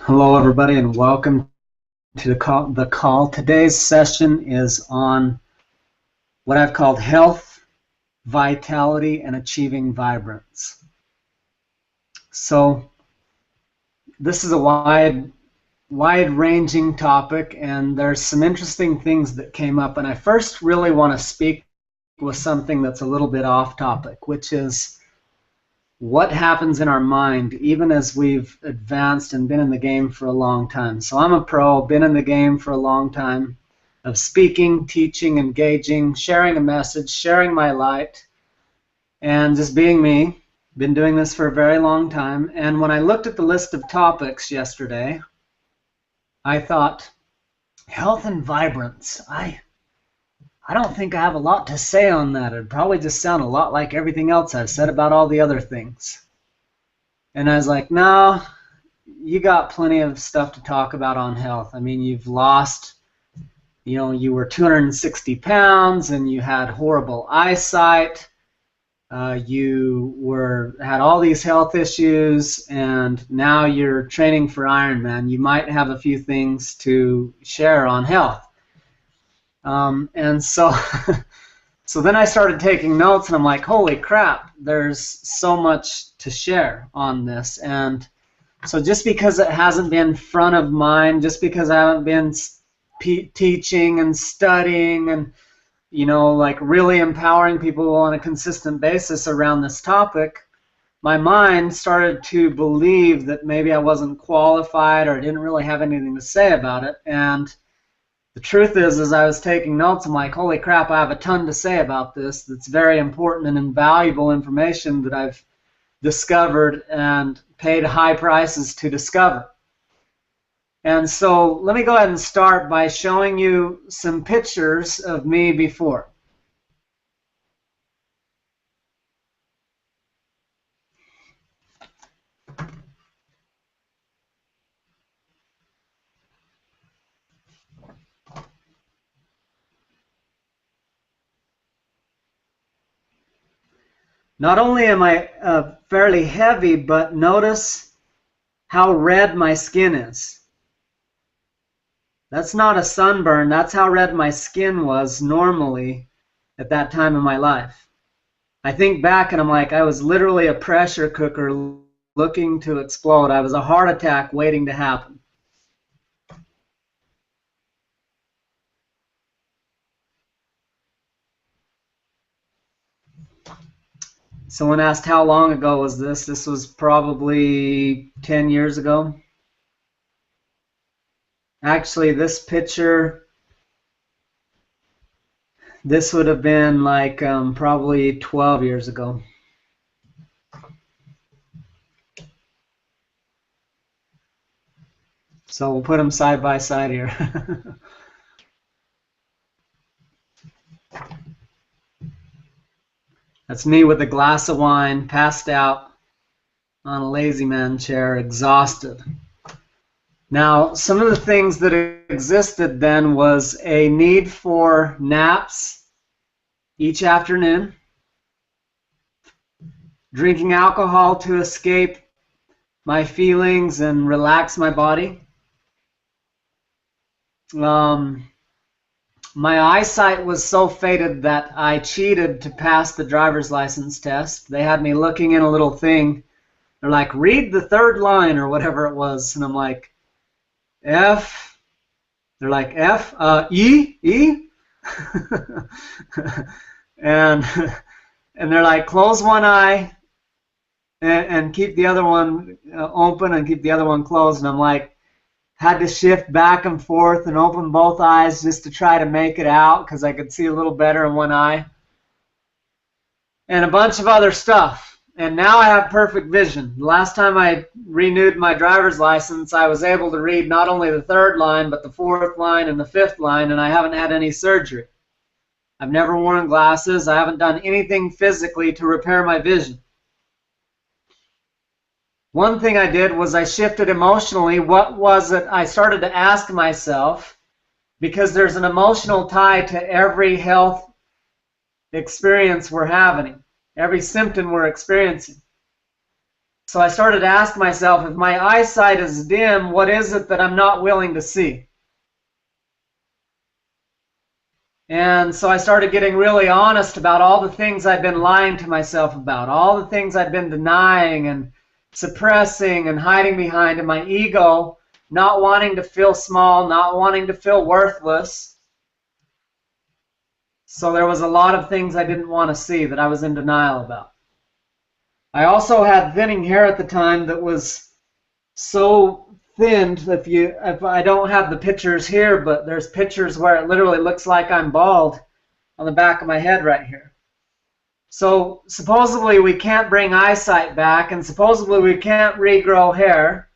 Hello, everybody, and welcome to the call. Today's session is on what I've called health, vitality, and achieving vibrance. So this is a wide-ranging topic, and there's some interesting things that came up. And I first really want to speak with something that's a little bit off topic, which is what happens in our mind even as we've advanced and been in the game for a long time. So I'm a pro, been in the game for a long time of speaking, teaching, engaging, sharing a message, sharing my light, and just being me. Been doing this for a very long time. And when I looked at the list of topics yesterday, I thought, health and vibrance. I don't think I have a lot to say on that. It'd probably just sound a lot like everything else I've said about all the other things. And I was like, no, you got plenty of stuff to talk about on health. I mean, you've lost, you were 260 pounds and you had horrible eyesight. You had all these health issues, and now you're training for Ironman. You might have a few things to share on health. And so, so then I started taking notes, and I'm like, holy crap, there's so much to share on this. And so just because it hasn't been front of mind, just because I haven't been teaching and studying and, like really empowering people on a consistent basis around this topic, my mind started to believe that maybe I wasn't qualified or I didn't really have anything to say about it. And the truth is, as I was taking notes, I'm like, holy crap, I have a ton to say about this that's very important and invaluable information that I've discovered and paid high prices to discover. And so let me go ahead and start by showing you some pictures of me before. Not only am I fairly heavy, but notice how red my skin is. That's not a sunburn. That's how red my skin was normally at that time in my life. I think back and I'm like, I was literally a pressure cooker looking to explode. I was a heart attack waiting to happen. Someone asked how long ago was this? This was probably 10 years ago. Actually, this picture, this would have been like probably 12 years ago. So we'll put them side by side here. That's me with a glass of wine, passed out on a lazy man chair, exhausted. Now, some of the things that existed then was a need for naps each afternoon, drinking alcohol to escape my feelings and relax my body. My eyesight was so faded that I cheated to pass the driver's license test. They had me looking in a little thing. They're like, read the third line or whatever it was. And I'm like, F. They're like, F? E? E? and they're like, close one eye and keep the other one open and keep the other one closed. And I'm like, had to shift back and forth and open both eyes just to try to make it out because I could see a little better in one eye. And a bunch of other stuff. And now I have perfect vision. The last time I renewed my driver's license, I was able to read not only the third line, but the fourth line and the fifth line, and I haven't had any surgery. I've never worn glasses. I haven't done anything physically to repair my vision. One thing I did was I shifted emotionally. What was it? I started to ask myself, because there's an emotional tie to every health experience we're having, every symptom we're experiencing. So I started to ask myself, if my eyesight is dim, what is it that I'm not willing to see? And so I started getting really honest about all the things I'd been lying to myself about, all the things I'd been denying and suppressing and hiding behind in my ego, not wanting to feel small, not wanting to feel worthless. So there was a lot of things I didn't want to see that I was in denial about. I also had thinning hair at the time that was so thinned. If I don't have the pictures here, but there's pictures where it literally looks like I'm bald on the back of my head right here. So supposedly we can't bring eyesight back, and supposedly we can't regrow hair,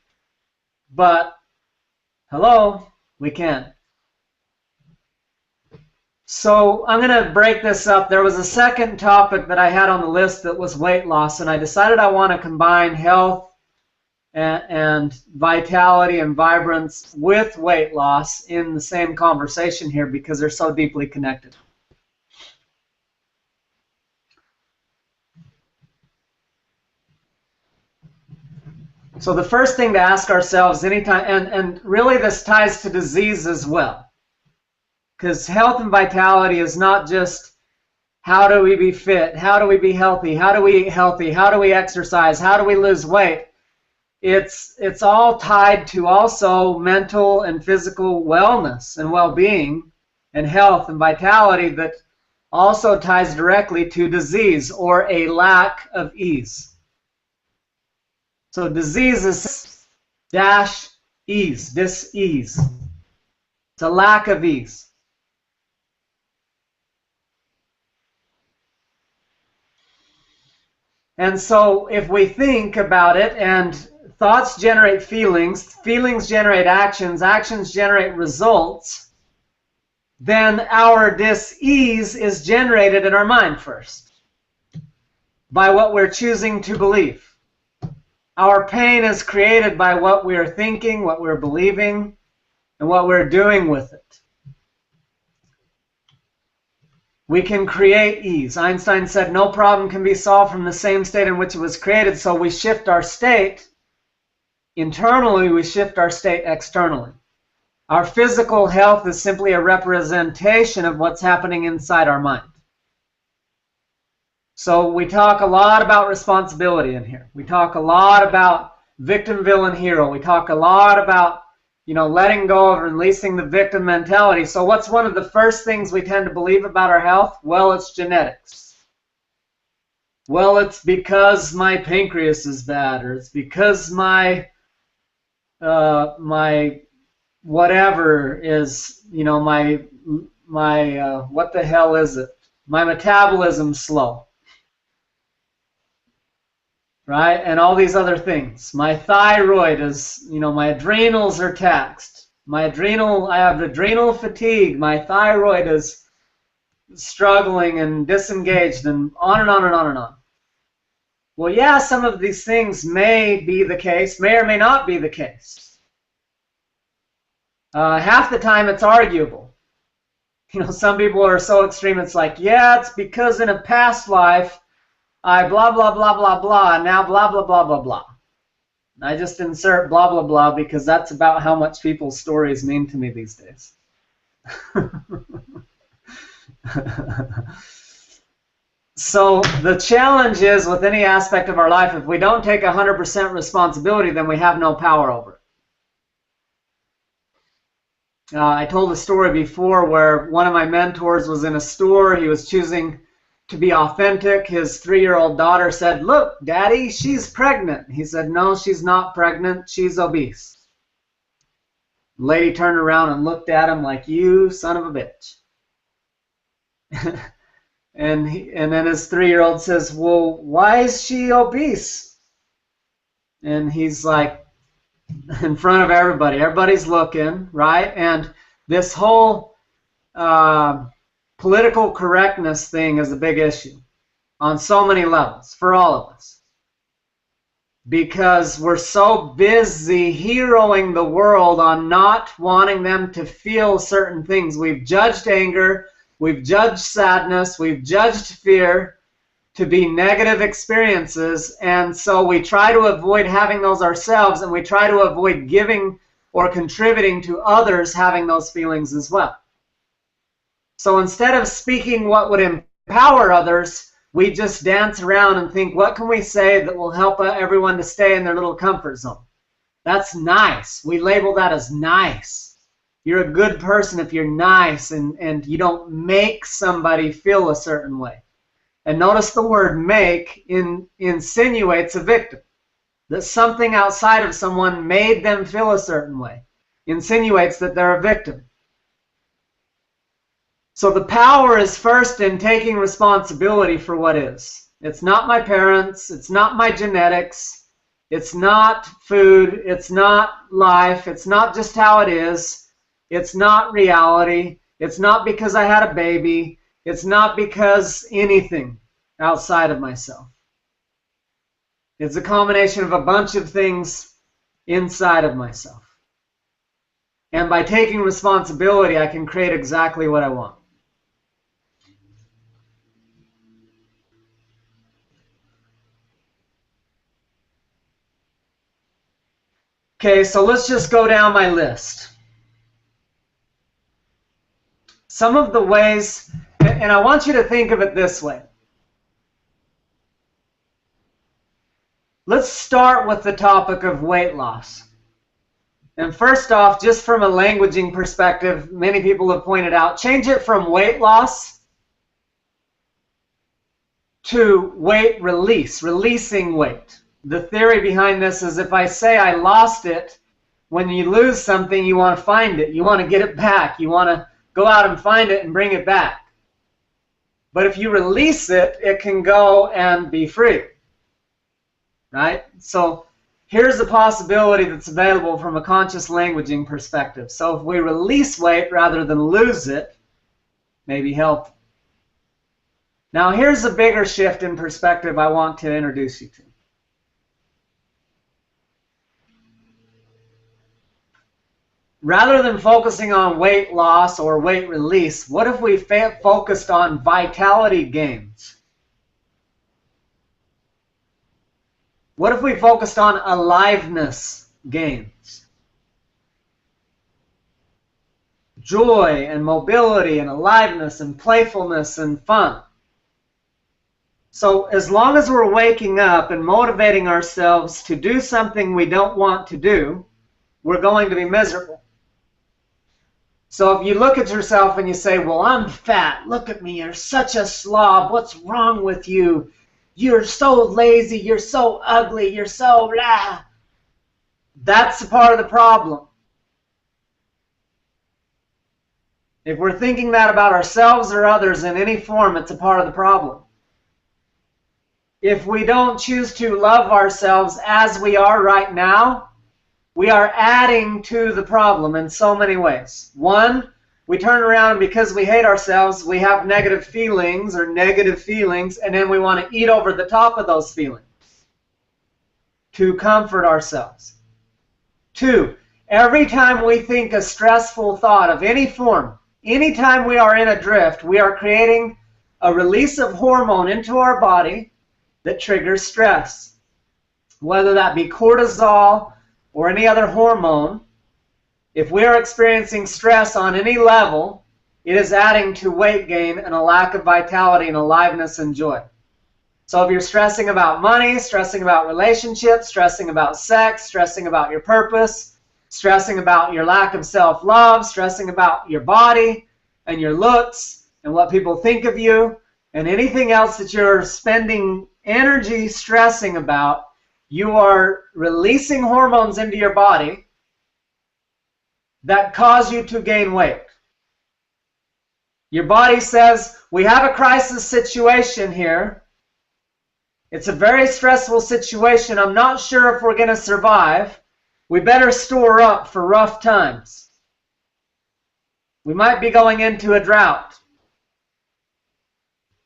but hello, we can. So I'm going to break this up. There was a second topic that I had on the list that was weight loss, and I decided I want to combine health and vitality and vibrance with weight loss in the same conversation here because they're so deeply connected. So the first thing to ask ourselves anytime, and really this ties to disease as well, because health and vitality is not just how do we be fit, how do we be healthy, how do we eat healthy, how do we exercise, how do we lose weight. It's all tied to also mental and physical wellness and well-being and health and vitality that also ties directly to disease or a lack of ease. So disease is dash ease, dis-ease. It's a lack of ease. And so if we think about it, and thoughts generate feelings, feelings generate actions, actions generate results, then our dis-ease is generated in our mind first by what we're choosing to believe. Our pain is created by what we're thinking, what we're believing, and what we're doing with it. We can create ease. Einstein said no problem can be solved from the same state in which it was created, so we shift our state internally, we shift our state externally. Our physical health is simply a representation of what's happening inside our mind. So we talk a lot about responsibility in here. We talk a lot about victim, villain, hero. We talk a lot about letting go of releasing the victim mentality. So what's one of the first things we tend to believe about our health? Well, it's genetics. Well, it's because my pancreas is bad, or it's because my whatever is, my what the hell is it? My metabolism's slow. Right? And all these other things. My thyroid is, my adrenals are taxed. I have adrenal fatigue. My thyroid is struggling and disengaged, and on and on and on and on. Well, yeah, some of these things may be the case, may or may not be the case. Half the time it's arguable. Some people are so extreme, it's like, yeah, it's because in a past life, I blah, blah, blah, blah, blah, and now blah, blah, blah, blah, blah. I just insert blah, blah, blah because that's about how much people's stories mean to me these days. So the challenge is with any aspect of our life, if we don't take 100% responsibility, then we have no power over it. I told a story before where one of my mentors was in a store. He was choosing to be authentic. His 3-year-old daughter said, "Look, Daddy, she's pregnant." He said, "No, she's not pregnant. She's obese." The lady turned around and looked at him like, "You son of a bitch." and then his 3-year-old says, "Well, why is she obese?" And he's like, in front of everybody. Everybody's looking, right? And this whole political correctness thing is a big issue on so many levels for all of us, because we're so busy heroing the world on not wanting them to feel certain things. We've judged anger, we've judged sadness, we've judged fear to be negative experiences, and so we try to avoid having those ourselves, and we try to avoid giving or contributing to others having those feelings as well. So instead of speaking what would empower others, we just dance around and think, what can we say that will help everyone to stay in their little comfort zone? That's nice. We label that as nice. You're a good person if you're nice and you don't make somebody feel a certain way. And notice the word make insinuates a victim. That something outside of someone made them feel a certain way. Insinuates that they're a victim. So the power is first in taking responsibility for what is. It's not my parents. It's not my genetics. It's not food. It's not life. It's not just how it is. It's not reality. It's not because I had a baby. It's not because anything outside of myself. It's a combination of a bunch of things inside of myself. And by taking responsibility, I can create exactly what I want. Okay, so let's just go down my list. Some of the ways, and I want you to think of it this way. Let's start with the topic of weight loss. And first off, just from a languaging perspective, many people have pointed out, change it from weight loss to weight release, releasing weight. The theory behind this is if I say I lost it, when you lose something, you want to find it. You want to get it back. You want to go out and find it and bring it back. But if you release it, it can go and be free. Right? So here's a possibility that's available from a conscious languaging perspective. So if we release weight rather than lose it, maybe help. Now here's a bigger shift in perspective I want to introduce you to. Rather than focusing on weight loss or weight release, what if we focused on vitality gains? What if we focused on aliveness gains? Joy and mobility and aliveness and playfulness and fun. So as long as we're waking up and motivating ourselves to do something we don't want to do, we're going to be miserable. So if you look at yourself and you say, well, I'm fat. Look at me. You're such a slob. What's wrong with you? You're so lazy, you're so ugly, you're so blah. That's a part of the problem. If we're thinking that about ourselves or others in any form, it's a part of the problem. If we don't choose to love ourselves as we are right now, we are adding to the problem in so many ways. One, we turn around and because we hate ourselves, we have negative feelings, and then we want to eat over the top of those feelings to comfort ourselves. Two, every time we think a stressful thought of any form, anytime we are in a drift, we are creating a release of hormone into our body that triggers stress. Whether that be cortisol or any other hormone, if we are experiencing stress on any level, it is adding to weight gain and a lack of vitality and aliveness and joy. So if you're stressing about money, stressing about relationships, stressing about sex, stressing about your purpose, stressing about your lack of self-love, stressing about your body and your looks and what people think of you, and anything else that you're spending energy stressing about, you are releasing hormones into your body that cause you to gain weight. Your body says, we have a crisis situation here. It's a very stressful situation. I'm not sure if we're going to survive. We better store up for rough times. We might be going into a drought.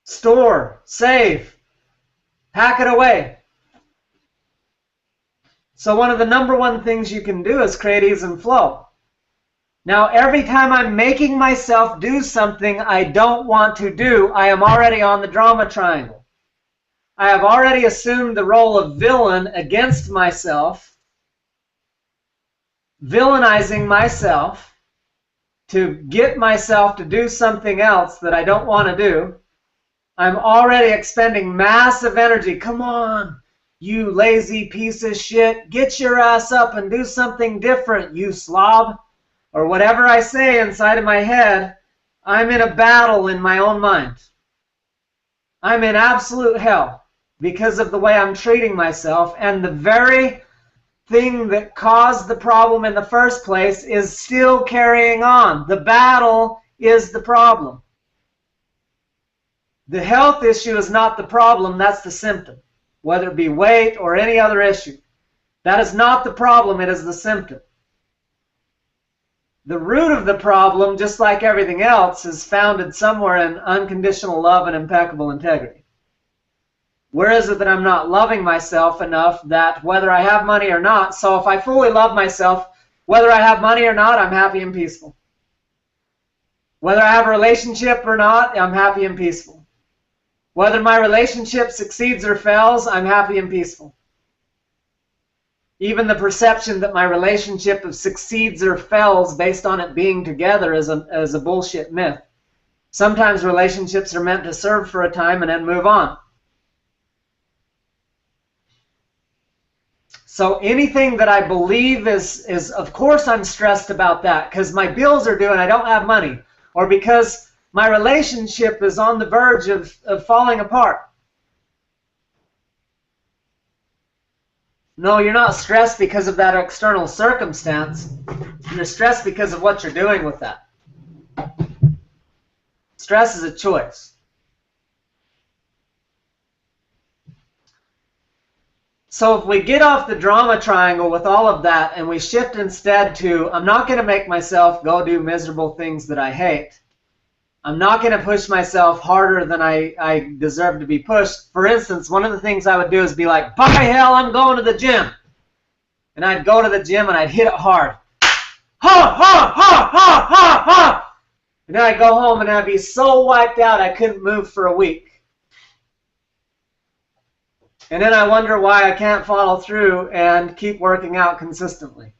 Store, save, pack it away. So one of the number one things you can do is create ease and flow. Now, every time I'm making myself do something I don't want to do, I am already on the drama triangle. I have already assumed the role of villain against myself, villainizing myself to get myself to do something else that I don't want to do. I'm already expending massive energy. Come on, you lazy piece of shit. Get your ass up and do something different, you slob. Or whatever I say inside of my head, I'm in a battle in my own mind. I'm in absolute hell because of the way I'm treating myself, and the very thing that caused the problem in the first place is still carrying on. The battle is the problem. The health issue is not the problem, that's the symptom. Whether it be weight or any other issue. That is not the problem, it is the symptom. The root of the problem, just like everything else, is founded somewhere in unconditional love and impeccable integrity. Where is it that I'm not loving myself enough that whether I have money or not, so if I fully love myself, whether I have money or not, I'm happy and peaceful. Whether I have a relationship or not, I'm happy and peaceful. Whether my relationship succeeds or fails, I'm happy and peaceful. Even the perception that my relationship succeeds or fails based on it being together is a bullshit myth. Sometimes relationships are meant to serve for a time and then move on. So anything that I believe is of course I'm stressed about that because my bills are due and I don't have money, or because my relationship is on the verge of falling apart. No, you're not stressed because of that external circumstance. You're stressed because of what you're doing with that. Stress is a choice. So if we get off the drama triangle with all of that and we shift instead to, I'm not going to make myself go do miserable things that I hate. I'm not going to push myself harder than I deserve to be pushed. For instance, one of the things I would do is be like, by hell, I'm going to the gym. And I'd go to the gym and I'd hit it hard. Ha, ha, ha, ha, ha, ha. And then I'd go home and I'd be so wiped out I couldn't move for a week. And then I wonder why I can't follow through and keep working out consistently.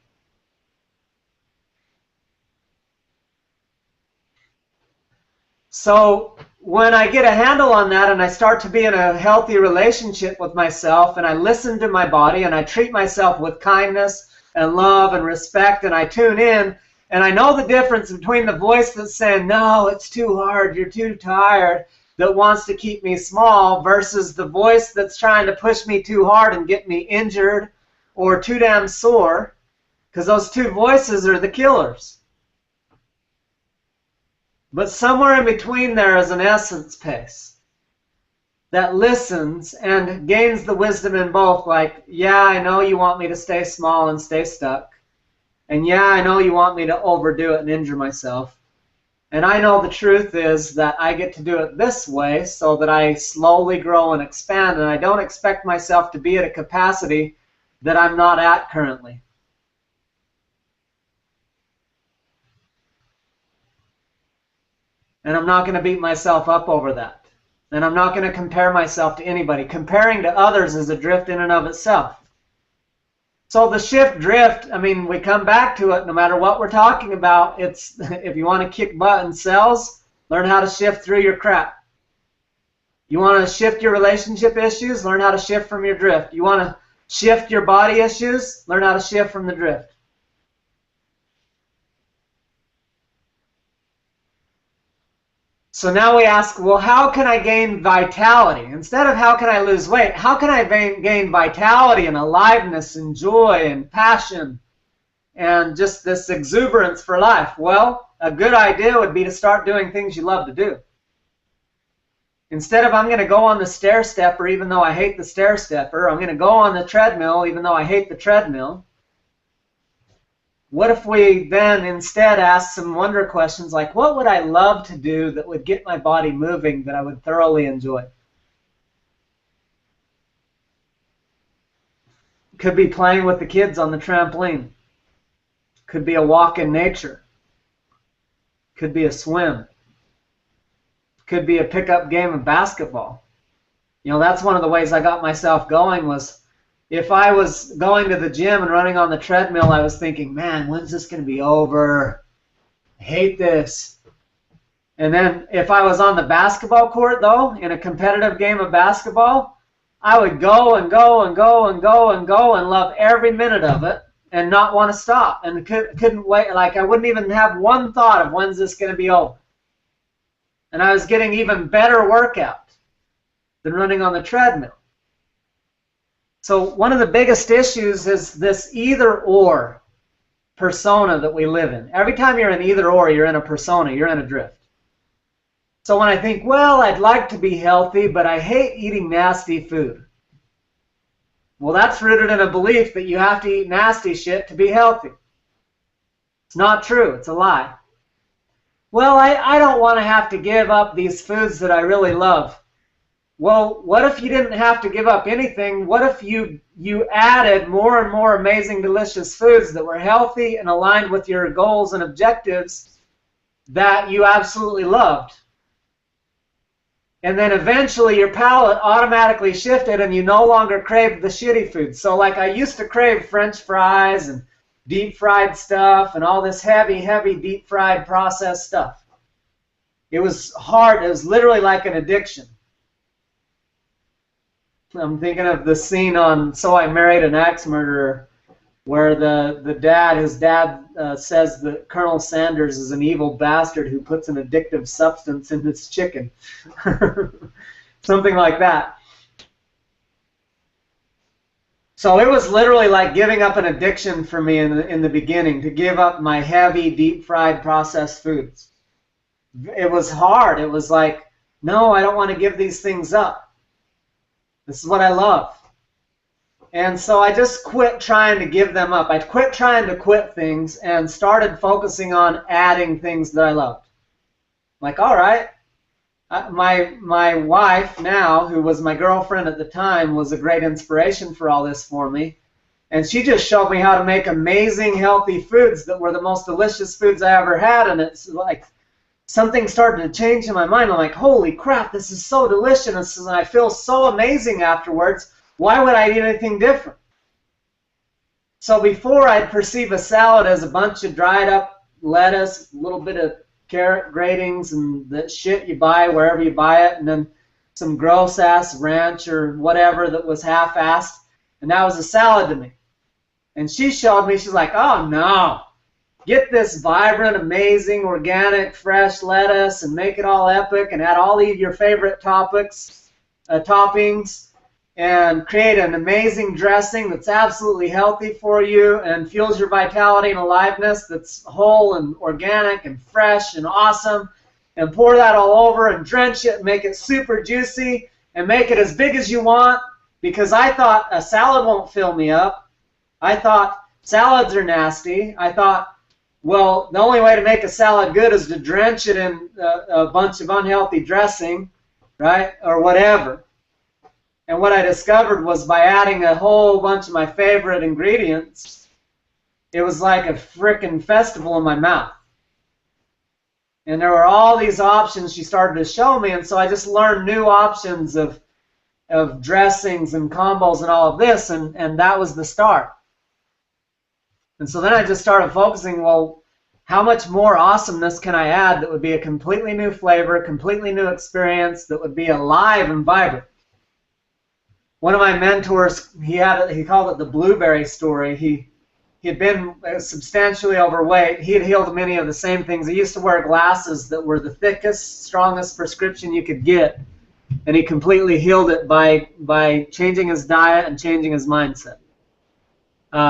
So when I get a handle on that and I start to be in a healthy relationship with myself and I listen to my body and I treat myself with kindness and love and respect and I tune in and I know the difference between the voice that's saying, no, it's too hard, you're too tired, that wants to keep me small versus the voice that's trying to push me too hard and get me injured or too damn sore, because those two voices are the killers. But somewhere in between there is an essence pace that listens and gains the wisdom in both, like, yeah, I know you want me to stay small and stay stuck. And yeah, I know you want me to overdo it and injure myself. And I know the truth is that I get to do it this way so that I slowly grow and expand, and I don't expect myself to be at a capacity that I'm not at currently. And I'm not going to beat myself up over that. And I'm not going to compare myself to anybody. Comparing to others is a drift in and of itself. So the shift drift, I mean, we come back to it no matter what we're talking about. It's if you want to kick butt in sales, learn how to shift through your crap. You want to shift your relationship issues, learn how to shift from your drift. You want to shift your body issues, learn how to shift from the drift. So now we ask, well, how can I gain vitality? Instead of how can I lose weight, how can I gain vitality and aliveness and joy and passion and just this exuberance for life? Well, a good idea would be to start doing things you love to do. Instead of I'm going to go on the stair stepper even though I hate the stair stepper, I'm going to go on the treadmill even though I hate the treadmill. What if we then instead ask some wonder questions like, what would I love to do that would get my body moving that I would thoroughly enjoy? Could be playing with the kids on the trampoline. Could be a walk in nature. Could be a swim. Could be a pickup game of basketball. You know, that's one of the ways I got myself going was if I was going to the gym and running on the treadmill, I was thinking, man, when's this going to be over? I hate this. And then if I was on the basketball court, though, in a competitive game of basketball, I would go and go and go and go and go and love every minute of it and not want to stop and couldn't wait. Like I wouldn't even have one thought of when's this going to be over. And I was getting even better workout than running on the treadmill. So one of the biggest issues is this either-or persona that we live in. Every time you're in either-or, you're in a persona, you're in a drift. So when I think, well, I'd like to be healthy, but I hate eating nasty food. Well, that's rooted in a belief that you have to eat nasty shit to be healthy. It's not true. It's a lie. Well, I don't want to have to give up these foods that I really love. Well, what if you didn't have to give up anything? What if you added more and more amazing, delicious foods that were healthy and aligned with your goals and objectives that you absolutely loved? And then eventually your palate automatically shifted and you no longer craved the shitty food. So like I used to crave French fries and deep fried stuff and all this heavy, heavy deep fried processed stuff. It was hard. It was literally like an addiction. I'm thinking of the scene on So I Married an Axe Murderer where his dad says that Colonel Sanders is an evil bastard who puts an addictive substance in his chicken. Something like that. So it was literally like giving up an addiction for me in the beginning, to give up my heavy, deep-fried processed foods. It was hard. It was like, no, I don't want to give these things up. This is what I love. And so I just quit trying to give them up. I quit trying to quit things and started focusing on adding things that I loved. Like, all right, my wife now, who was my girlfriend at the time, was a great inspiration for all this for me. And she just showed me how to make amazing, healthy foods that were the most delicious foods I ever had. And it's like something started to change in my mind. I'm like, holy crap, this is so delicious. And I feel so amazing afterwards. Why would I eat anything different? So before, I'd perceive a salad as a bunch of dried up lettuce, a little bit of carrot gratings and the shit you buy wherever you buy it, and then some gross ass ranch or whatever that was half-assed, and that was a salad to me. And she showed me, she's like, oh no, get this vibrant, amazing, organic, fresh lettuce and make it all epic and add all of your favorite toppings and create an amazing dressing that's absolutely healthy for you and fuels your vitality and aliveness, that's whole and organic and fresh and awesome, and pour that all over and drench it and make it super juicy and make it as big as you want, because I thought a salad won't fill me up. I thought salads are nasty. I thought, well, the only way to make a salad good is to drench it in a bunch of unhealthy dressing, right, or whatever. And what I discovered was by adding a whole bunch of my favorite ingredients, it was like a frickin' festival in my mouth. And there were all these options she started to show me, and so I just learned new options of dressings and combos and all of this, and that was the start. And so then I just started focusing, well, how much more awesomeness can I add that would be a completely new flavor, completely new experience, that would be alive and vibrant? One of my mentors, he called it the blueberry story. He had been substantially overweight. He had healed many of the same things. He used to wear glasses that were the thickest, strongest prescription you could get, and he completely healed it by changing his diet and changing his mindset.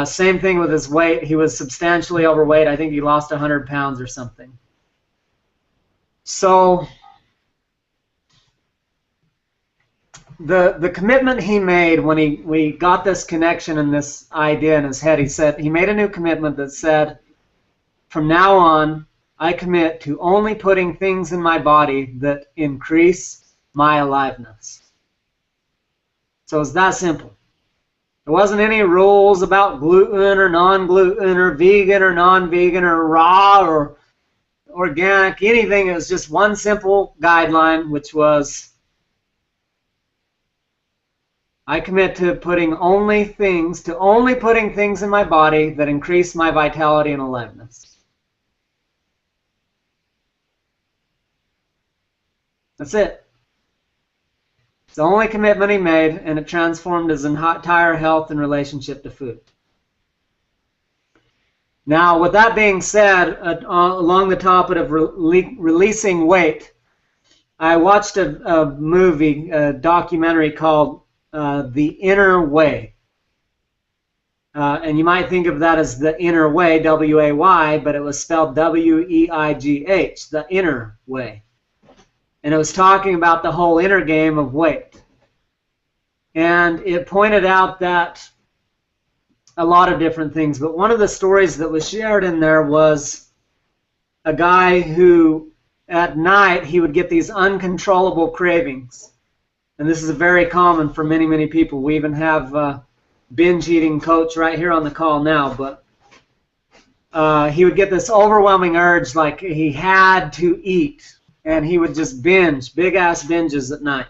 Same thing with his weight. He was substantially overweight. I think he lost 100 pounds or something. So the commitment he made when we got this connection and this idea in his head, he made a new commitment that said, from now on, I commit to only putting things in my body that increase my aliveness. So it's that simple. There wasn't any rules about gluten or non-gluten or vegan or non-vegan or raw or organic, anything. It was just one simple guideline, which was I commit to only putting things in my body that increase my vitality and aliveness. That's it. It's the only commitment he made, and it transformed his entire health and relationship to food. Now, with that being said, along the topic of releasing weight, I watched a movie, a documentary called The Inner Way. And you might think of that as The Inner Way, W-A-Y, but it was spelled W-E-I-G-H, The Inner Way. And it was talking about the whole inner game of weight. And it pointed out that a lot of different things, but one of the stories that was shared in there was a guy who at night he would get these uncontrollable cravings. And this is very common for many, many people. We even have a binge eating coach right here on the call now, but he would get this overwhelming urge like he had to eat, and he would just binge, big ass binges at night.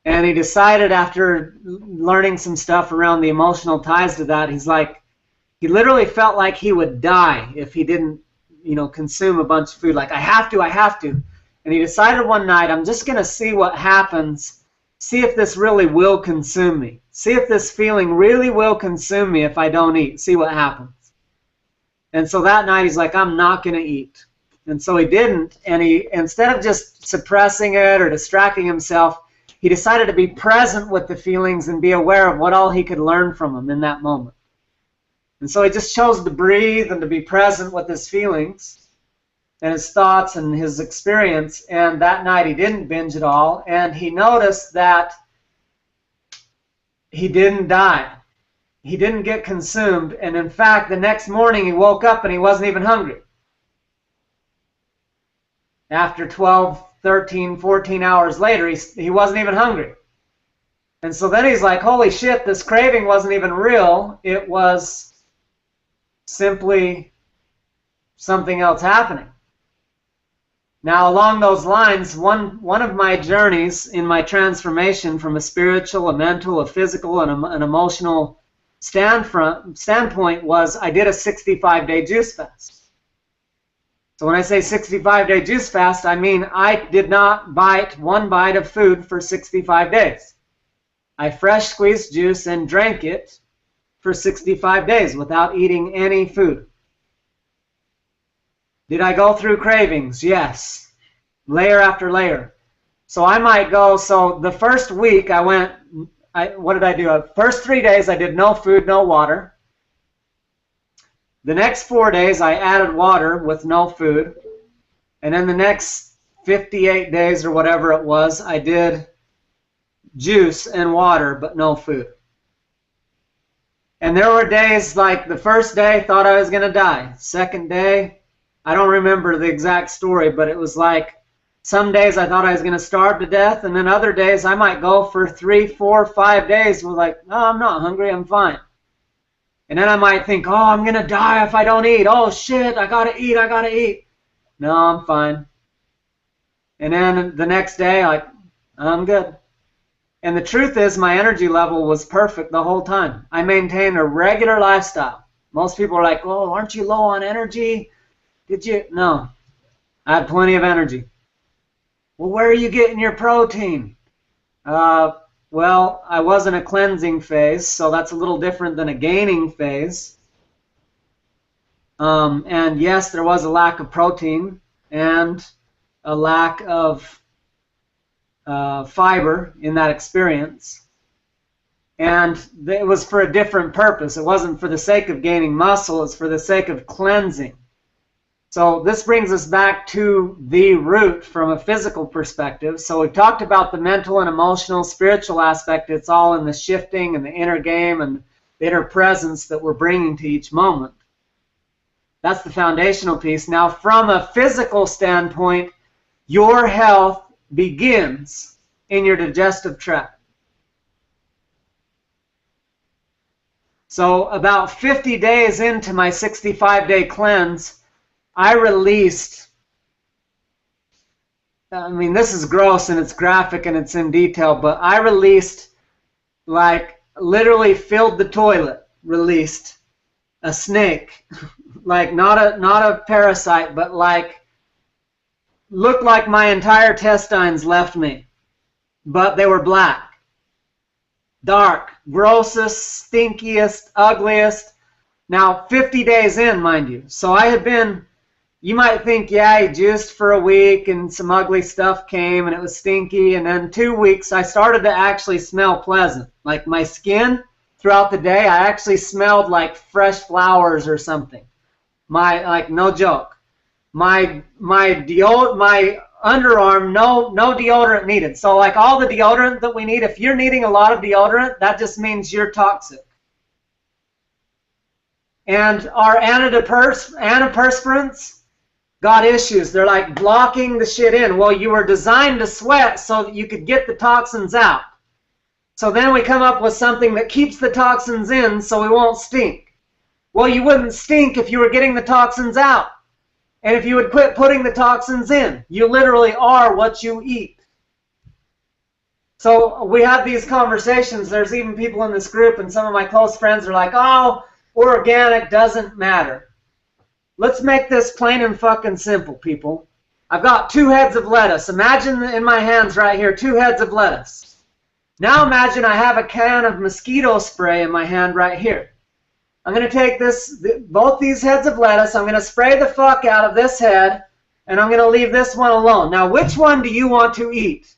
And he decided after learning some stuff around the emotional ties to that, he literally felt like he would die if he didn't, consume a bunch of food. Like, I have to. And he decided one night, I'm just going to see what happens, see if this really will consume me. See if this feeling really will consume me if I don't eat. See what happens. And so that night he's like, I'm not going to eat. And so he didn't. And instead of just suppressing it or distracting himself, he decided to be present with the feelings and be aware of what all he could learn from them in that moment. And so he just chose to breathe and to be present with his feelings and his thoughts and his experience. And that night he didn't binge at all. And he noticed that he didn't die. He didn't get consumed. And in fact, the next morning he woke up and he wasn't even hungry. After 12, 13, 14 hours later, he wasn't even hungry. And so then he's like, holy shit, this craving wasn't even real. It was simply something else happening. Now, along those lines, one of my journeys in my transformation from a spiritual, a mental, a physical, and an emotional standpoint was I did a 65-day juice fast. So when I say 65-day juice fast, I mean I did not bite one bite of food for 65 days. I fresh squeezed juice and drank it for 65 days without eating any food. Did I go through cravings? Yes. Layer after layer. So I might go, so the first week what did I do? The first 3 days I did no food, no water. The next 4 days, I added water with no food. And then the next 58 days or whatever it was, I did juice and water, but no food. And there were days like the first day, thought I was going to die. Second day, I don't remember the exact story, but it was like some days I thought I was going to starve to death. And then other days, I might go for 3, 4, 5 days with like, no, I'm not hungry, I'm fine. And then I might think, oh, I'm going to die if I don't eat. Oh, shit, I got to eat. No, I'm fine. And then the next day, I'm good. And the truth is, my energy level was perfect the whole time. I maintained a regular lifestyle. Most people are like, oh, aren't you low on energy? Did you? No. I had plenty of energy. Well, where are you getting your protein? Well, I was in a cleansing phase, so that's a little different than a gaining phase. And yes, there was a lack of protein and a lack of fiber in that experience. And it was for a different purpose. It wasn't for the sake of gaining muscle, it's for the sake of cleansing. So this brings us back to the root from a physical perspective. So we've talked about the mental and emotional, spiritual aspect. It's all in the shifting and the inner game and the inner presence that we're bringing to each moment. That's the foundational piece. Now, from a physical standpoint, your health begins in your digestive tract. So about 50 days into my 65-day cleanse, I released, this is gross and it's graphic and it's in detail, but I released like literally filled the toilet, released a snake, like not a parasite, but like looked like my entire intestines left me, but they were black, dark, grossest, stinkiest, ugliest. Now 50 days in, mind you, so I had been. You might think, yeah, he juiced for a week and some ugly stuff came and it was stinky. And then 2 weeks, I started to actually smell pleasant. Like my skin throughout the day, I actually smelled like fresh flowers or something. Like no joke. My underarm, no deodorant needed. So like all the deodorant that we need, if you're needing a lot of deodorant, that just means you're toxic. And our antiperspirants got issues. They're like blocking the shit in. Well, you were designed to sweat so that you could get the toxins out. So then we come up with something that keeps the toxins in so we won't stink. Well, you wouldn't stink if you were getting the toxins out. And if you would quit putting the toxins in. You literally are what you eat. So we have these conversations. There's even people in this group, and some of my close friends are like, oh, organic doesn't matter. Let's make this plain and fucking simple, people. I've got 2 heads of lettuce. Imagine in my hands right here, 2 heads of lettuce. Now imagine I have a can of mosquito spray in my hand right here. I'm going to take both these heads of lettuce, I'm going to spray the fuck out of this head, and I'm going to leave this one alone. Now, which one do you want to eat?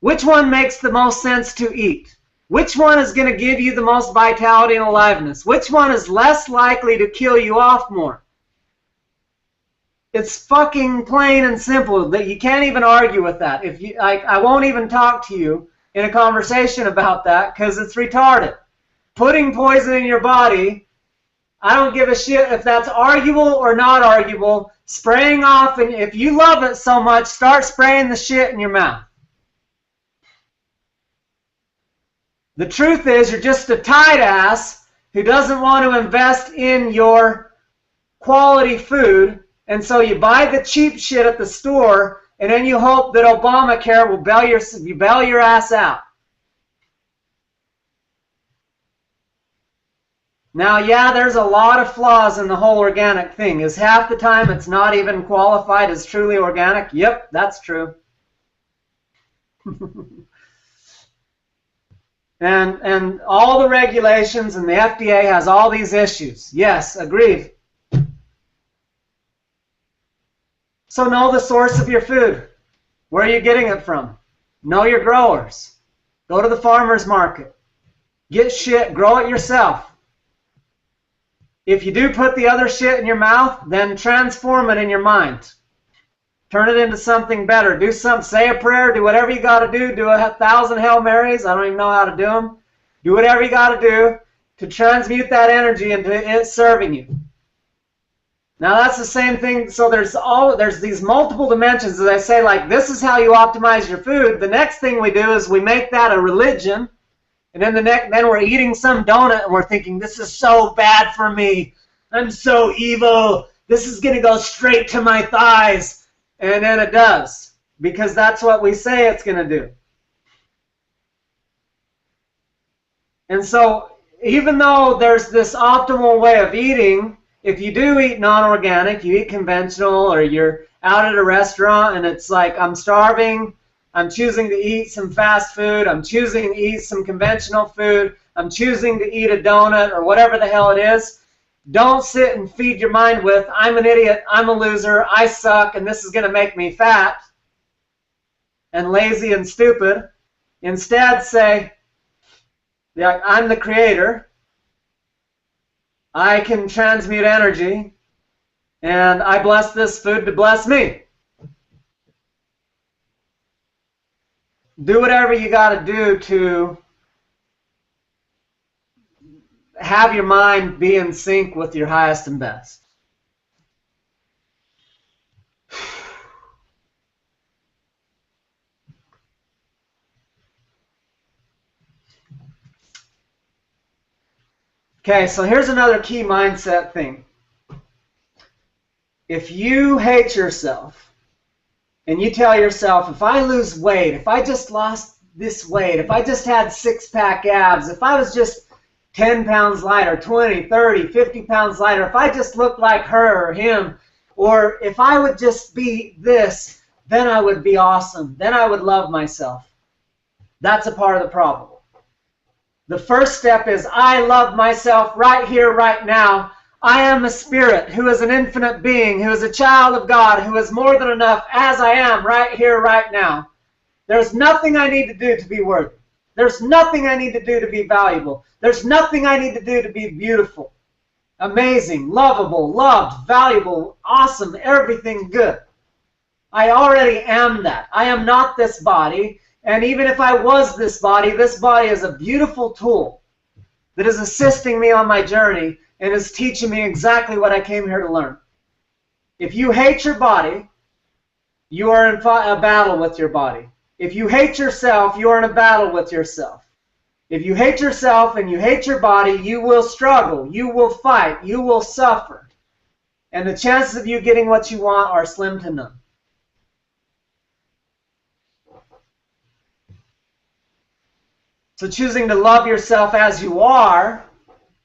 Which one makes the most sense to eat? Which one is going to give you the most vitality and aliveness? Which one is less likely to kill you off more? It's fucking plain and simple that you can't even argue with that. If you, I won't even talk to you in a conversation about that because it's retarded. Putting poison in your body, I don't give a shit if that's arguable or not arguable. Spraying off, and if you love it so much, start spraying the shit in your mouth. The truth is, you're just a tight ass who doesn't want to invest in your quality food. And so you buy the cheap shit at the store, and then you hope that Obamacare will bail your ass out. Now, yeah, there's a lot of flaws in the whole organic thing. Is half the time it's not even qualified as truly organic? Yep, that's true. And all the regulations, and the FDA has all these issues. Yes, agreed. So know the source of your food. Where are you getting it from? Know your growers. Go to the farmer's market. Get shit, grow it yourself. If you do put the other shit in your mouth, then transform it in your mind. Turn it into something better. Do something, say a prayer, do whatever you got to do. Do 1,000 Hail Marys. I don't even know how to do them. Do whatever you got to do to transmute that energy into it serving you. Now that's the same thing. So there's these multiple dimensions. As I say, like this is how you optimize your food. The next thing we do is we make that a religion, and then then we're eating some donut and we're thinking this is so bad for me. I'm so evil. This is gonna go straight to my thighs, and then it does because that's what we say it's gonna do. And so even though there's this optimal way of eating. If you do eat non-organic, you eat conventional, or you're out at a restaurant and it's like, I'm starving, I'm choosing to eat some fast food, I'm choosing to eat some conventional food, I'm choosing to eat a donut, or whatever the hell it is, don't sit and feed your mind with, I'm an idiot, I'm a loser, I suck, and this is going to make me fat and lazy and stupid. Instead say, yeah, I'm the creator. I can transmute energy, and I bless this food to bless me. Do whatever you got to do to have your mind be in sync with your highest and best. Okay, so here's another key mindset thing. If you hate yourself and you tell yourself, if I lose weight, if I just lost this weight, if I just had six-pack abs, if I was just 10 pounds lighter, 20, 30, 50 pounds lighter, if I just looked like her or him, or if I would just be this, then I would be awesome. Then I would love myself. That's a part of the problem. The first step is I love myself right here, right now. I am a spirit who is an infinite being, who is a child of God, who is more than enough as I am right here, right now. There's nothing I need to do to be worthy. There's nothing I need to do to be valuable. There's nothing I need to do to be beautiful, amazing, lovable, loved, valuable, awesome, everything good. I already am that. I am not this body. And even if I was this body is a beautiful tool that is assisting me on my journey and is teaching me exactly what I came here to learn. If you hate your body, you are in a battle with your body. If you hate yourself, you are in a battle with yourself. If you hate yourself and you hate your body, you will struggle, you will fight, you will suffer. And the chances of you getting what you want are slim to none. So choosing to love yourself as you are,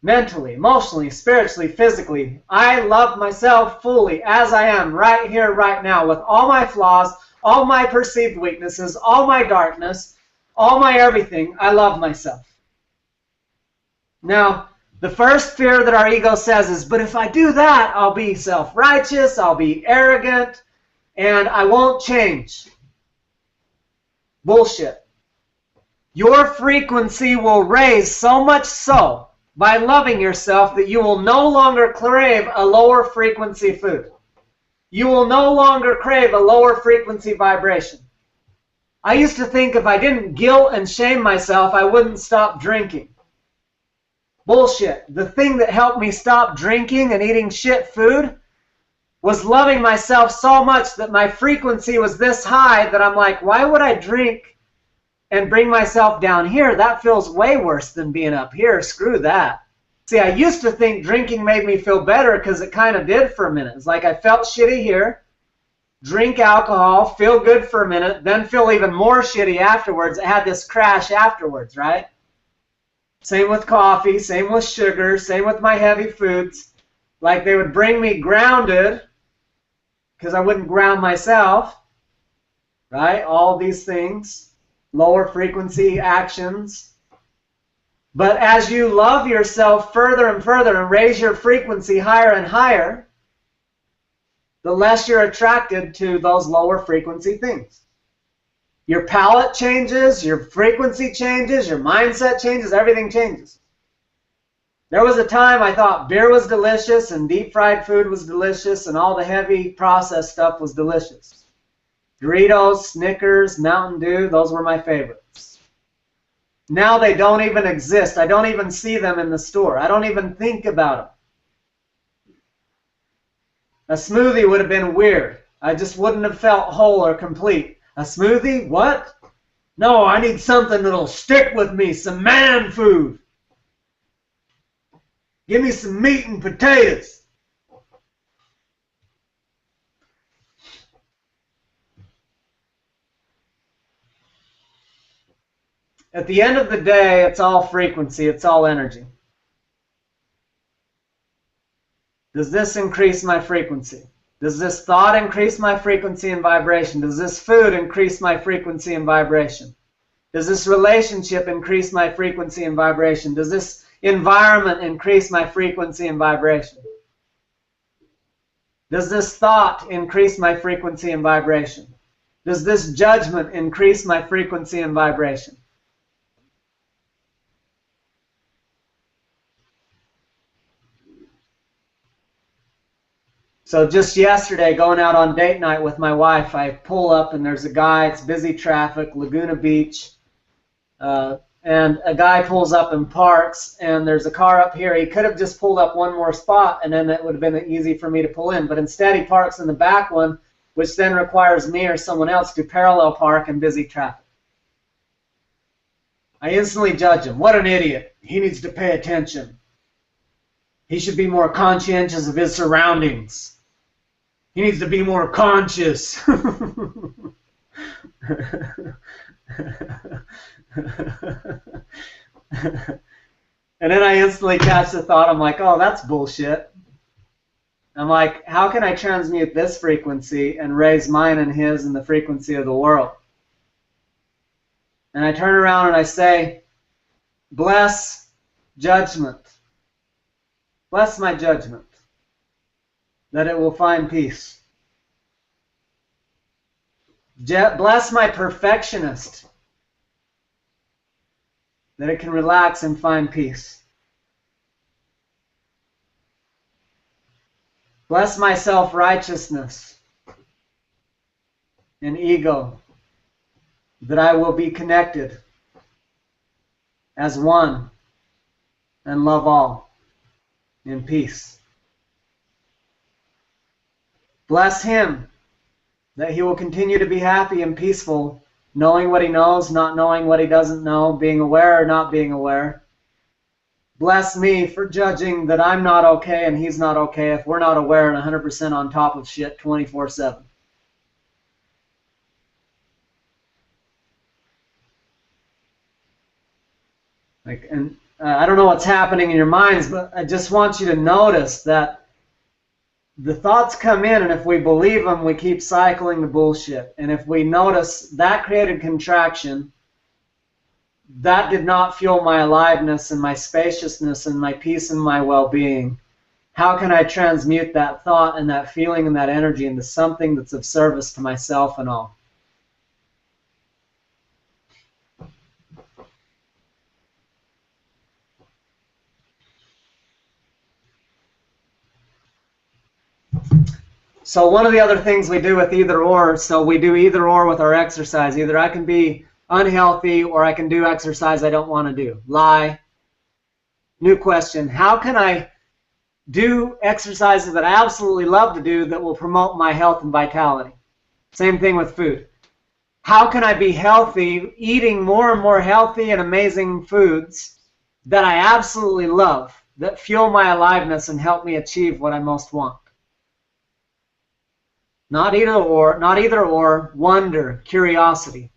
mentally, emotionally, spiritually, physically. I love myself fully as I am right here, right now, with all my flaws, all my perceived weaknesses, all my darkness, all my everything. I love myself. Now, the first fear that our ego says is, but if I do that, I'll be self-righteous, I'll be arrogant, and I won't change. Bullshit. Your frequency will raise so much so by loving yourself that you will no longer crave a lower frequency food. You will no longer crave a lower frequency vibration. I used to think if I didn't guilt and shame myself, I wouldn't stop drinking. Bullshit. The thing that helped me stop drinking and eating shit food was loving myself so much that my frequency was this high that I'm like, why would I drink and bring myself down here? That feels way worse than being up here. Screw that. See, I used to think drinking made me feel better because it kind of did for a minute. It's like I felt shitty here, drink alcohol, feel good for a minute, then feel even more shitty afterwards. I had this crash afterwards, right? Same with coffee, same with sugar, same with my heavy foods. Like they would bring me grounded because I wouldn't ground myself, right? All these things. Lower frequency actions. But as you love yourself further and further and raise your frequency higher and higher, the less you're attracted to those lower frequency things. Your palate changes, your frequency changes, your mindset changes, everything changes. There was a time I thought beer was delicious and deep fried food was delicious and all the heavy processed stuff was delicious. Doritos, Snickers, Mountain Dew, those were my favorites. Now they don't even exist. I don't even see them in the store. I don't even think about them. A smoothie would have been weird. I just wouldn't have felt whole or complete. A smoothie? What? No, I need something that'll stick with me, some man food. Give me some meat and potatoes. At the end of the day, it's all frequency, it's all energy. Does this increase my frequency? Does this thought increase my frequency and vibration? Does this food increase my frequency and vibration? Does this relationship increase my frequency and vibration? Does this environment increase my frequency and vibration? Does this thought increase my frequency and vibration? Does this judgment increase my frequency and vibration? So just yesterday, going out on date night with my wife, I pull up and there's a guy, it's busy traffic, Laguna Beach, and a guy pulls up and parks, and there's a car up here. He could have just pulled up one more spot, and then it would have been easy for me to pull in. But instead, he parks in the back one, which then requires me or someone else to parallel park in busy traffic. I instantly judge him. What an idiot. He needs to pay attention. He should be more conscientious of his surroundings. He needs to be more conscious. And then I instantly catch the thought, I'm like, oh, that's bullshit. I'm like, how can I transmute this frequency and raise mine and his and the frequency of the world? And I turn around and I say, bless judgment. Bless my judgment, that it will find peace. Bless my perfectionist, that it can relax and find peace. Bless my self-righteousness and ego, that I will be connected as one and love all in peace. Bless him, that he will continue to be happy and peaceful, knowing what he knows, not knowing what he doesn't know, being aware or not being aware. Bless me for judging that I'm not okay and he's not okay if we're not aware and 100% on top of shit 24/7. And I don't know what's happening in your minds, but I just want you to notice that the thoughts come in, and if we believe them, we keep cycling the bullshit. And if we notice that created contraction, that did not fuel my aliveness and my spaciousness and my peace and my well-being. How can I transmute that thought and that feeling and that energy into something that's of service to myself and all? So one of the other things we do with either or, so we do either or with our exercise. Either I can be unhealthy or I can do exercise I don't want to do. Lie. New question. How can I do exercises that I absolutely love to do that will promote my health and vitality? Same thing with food. How can I be healthy, eating more and more healthy and amazing foods that I absolutely love, that fuel my aliveness and help me achieve what I most want? Not either or, wonder, curiosity.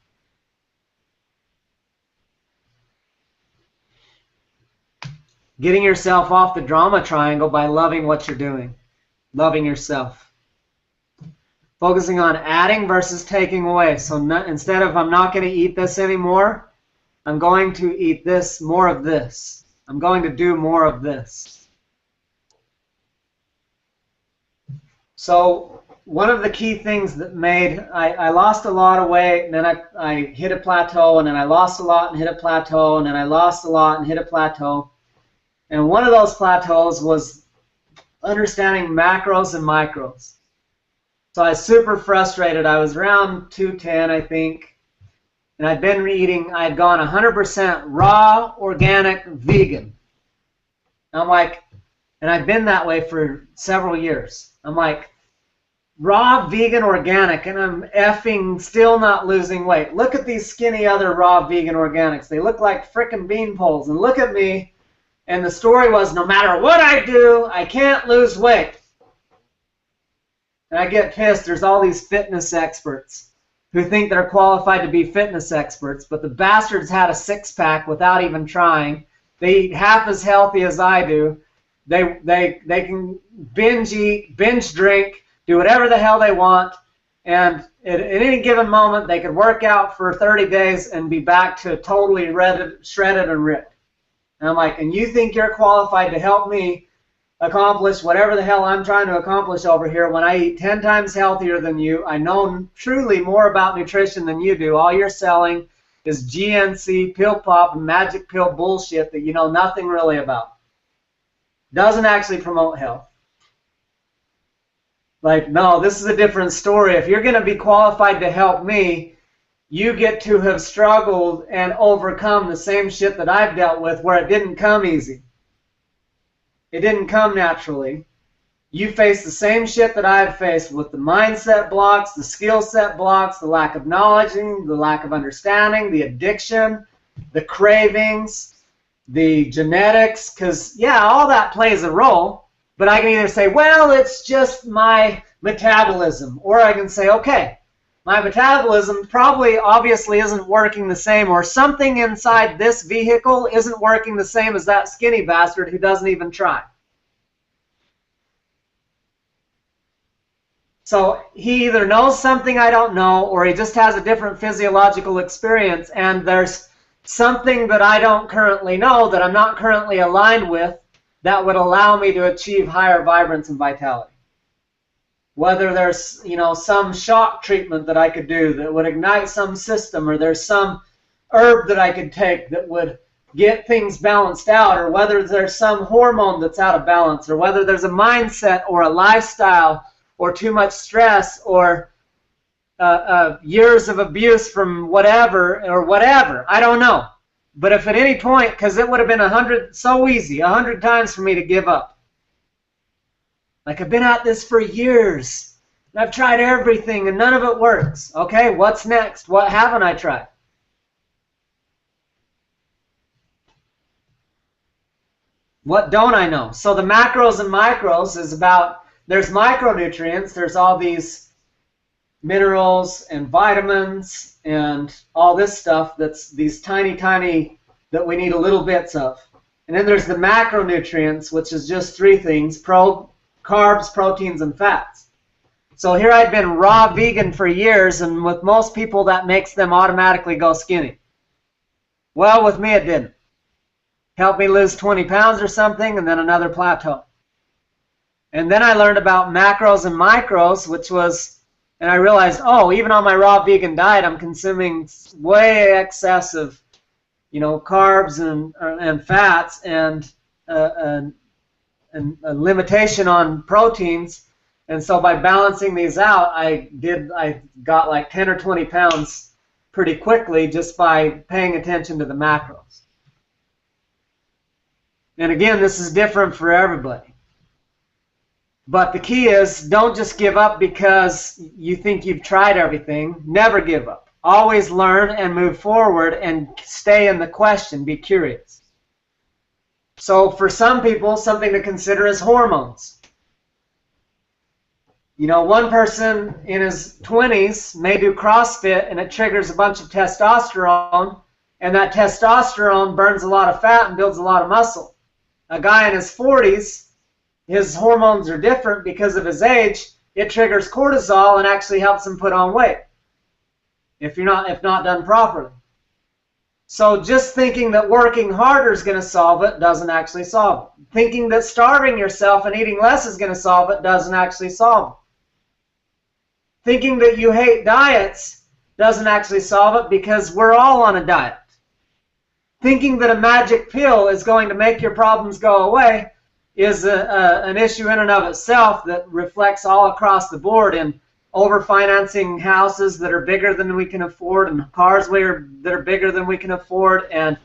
Getting yourself off the drama triangle by loving what you're doing, loving yourself. Focusing on adding versus taking away. So instead of I'm not going to eat this anymore, I'm going to eat this, more of this. I'm going to do more of this. So one of the key things that made, I lost a lot of weight, and then I hit a plateau, and then I lost a lot and hit a plateau, and then I lost a lot and hit a plateau. And one of those plateaus was understanding macros and micros. So I was super frustrated. I was around 210, I think, and I'd been eating, I'd gone 100% raw, organic, vegan. I'm like, and I've been that way for several years. I'm like, raw, vegan, organic, and I'm effing still not losing weight. Look at these skinny other raw, vegan, organics. They look like frickin' bean poles. And look at me. And the story was, no matter what I do, I can't lose weight. And I get pissed. There's all these fitness experts who think they're qualified to be fitness experts, but the bastards had a six-pack without even trying. They eat half as healthy as I do. They can binge eat, binge drink, do whatever the hell they want, and at any given moment they could work out for 30 days and be back to totally shredded and ripped. And I'm like, and you think you're qualified to help me accomplish whatever the hell I'm trying to accomplish over here when I eat 10 times healthier than you? I know truly more about nutrition than you do. All you're selling is GNC, pill pop, and magic pill bullshit that you know nothing really about. Doesn't actually promote health. Like, no, this is a different story. If you're going to be qualified to help me, you get to have struggled and overcome the same shit that I've dealt with where it didn't come easy. It didn't come naturally. You face the same shit that I've faced with the mindset blocks, the skill set blocks, the lack of knowledge, the lack of understanding, the addiction, the cravings, the genetics, because, yeah, all that plays a role. But I can either say, well, it's just my metabolism, or I can say, okay, my metabolism probably obviously isn't working the same, or something inside this vehicle isn't working the same as that skinny bastard who doesn't even try. So he either knows something I don't know, or he just has a different physiological experience, and there's something that I don't currently know, that I'm not currently aligned with, that would allow me to achieve higher vibrance and vitality. Whether there's, some shock treatment that I could do that would ignite some system, or there's some herb that I could take that would get things balanced out, or whether there's some hormone that's out of balance, or whether there's a mindset or a lifestyle or too much stress or years of abuse from whatever or whatever. I don't know. But if at any point, because it would have been so easy, 100 times for me to give up. Like, I've been at this for years, and I've tried everything, and none of it works. Okay, what's next? What haven't I tried? What don't I know? So the macros and micros is about, there's micronutrients, there's all these minerals and vitamins and all this stuff that's these tiny, that we need a little bits of. And then there's the macronutrients, which is just 3 things: carbs, proteins, and fats. So here I'd been raw vegan for years, and with most people that makes them automatically go skinny. Well, with me it didn't. Helped me lose 20 pounds or something, and then another plateau. And then I learned about macros and micros, and I realized, even on my raw vegan diet, I'm consuming way excess of, carbs and fats, and a limitation on proteins. And so by balancing these out, I got like 10 or 20 pounds pretty quickly just by paying attention to the macros. And again, this is different for everybody. But the key is, don't just give up because you think you've tried everything. Never give up. Always learn and move forward and stay in the question. Be curious. So for some people, something to consider is hormones. One person in his 20s may do CrossFit, and it triggers a bunch of testosterone, and that testosterone burns a lot of fat and builds a lot of muscle. A guy in his 40s, his hormones are different because of his age. It triggers cortisol and actually helps him put on weight if not done properly. So just thinking that working harder is going to solve it doesn't actually solve it. Thinking that starving yourself and eating less is going to solve it doesn't actually solve it. Thinking that you hate diets doesn't actually solve it, because we're all on a diet. Thinking that a magic pill is going to make your problems go away is an issue in and of itself that reflects all across the board in over-financing houses that are bigger than we can afford, and cars that are bigger than we can afford, and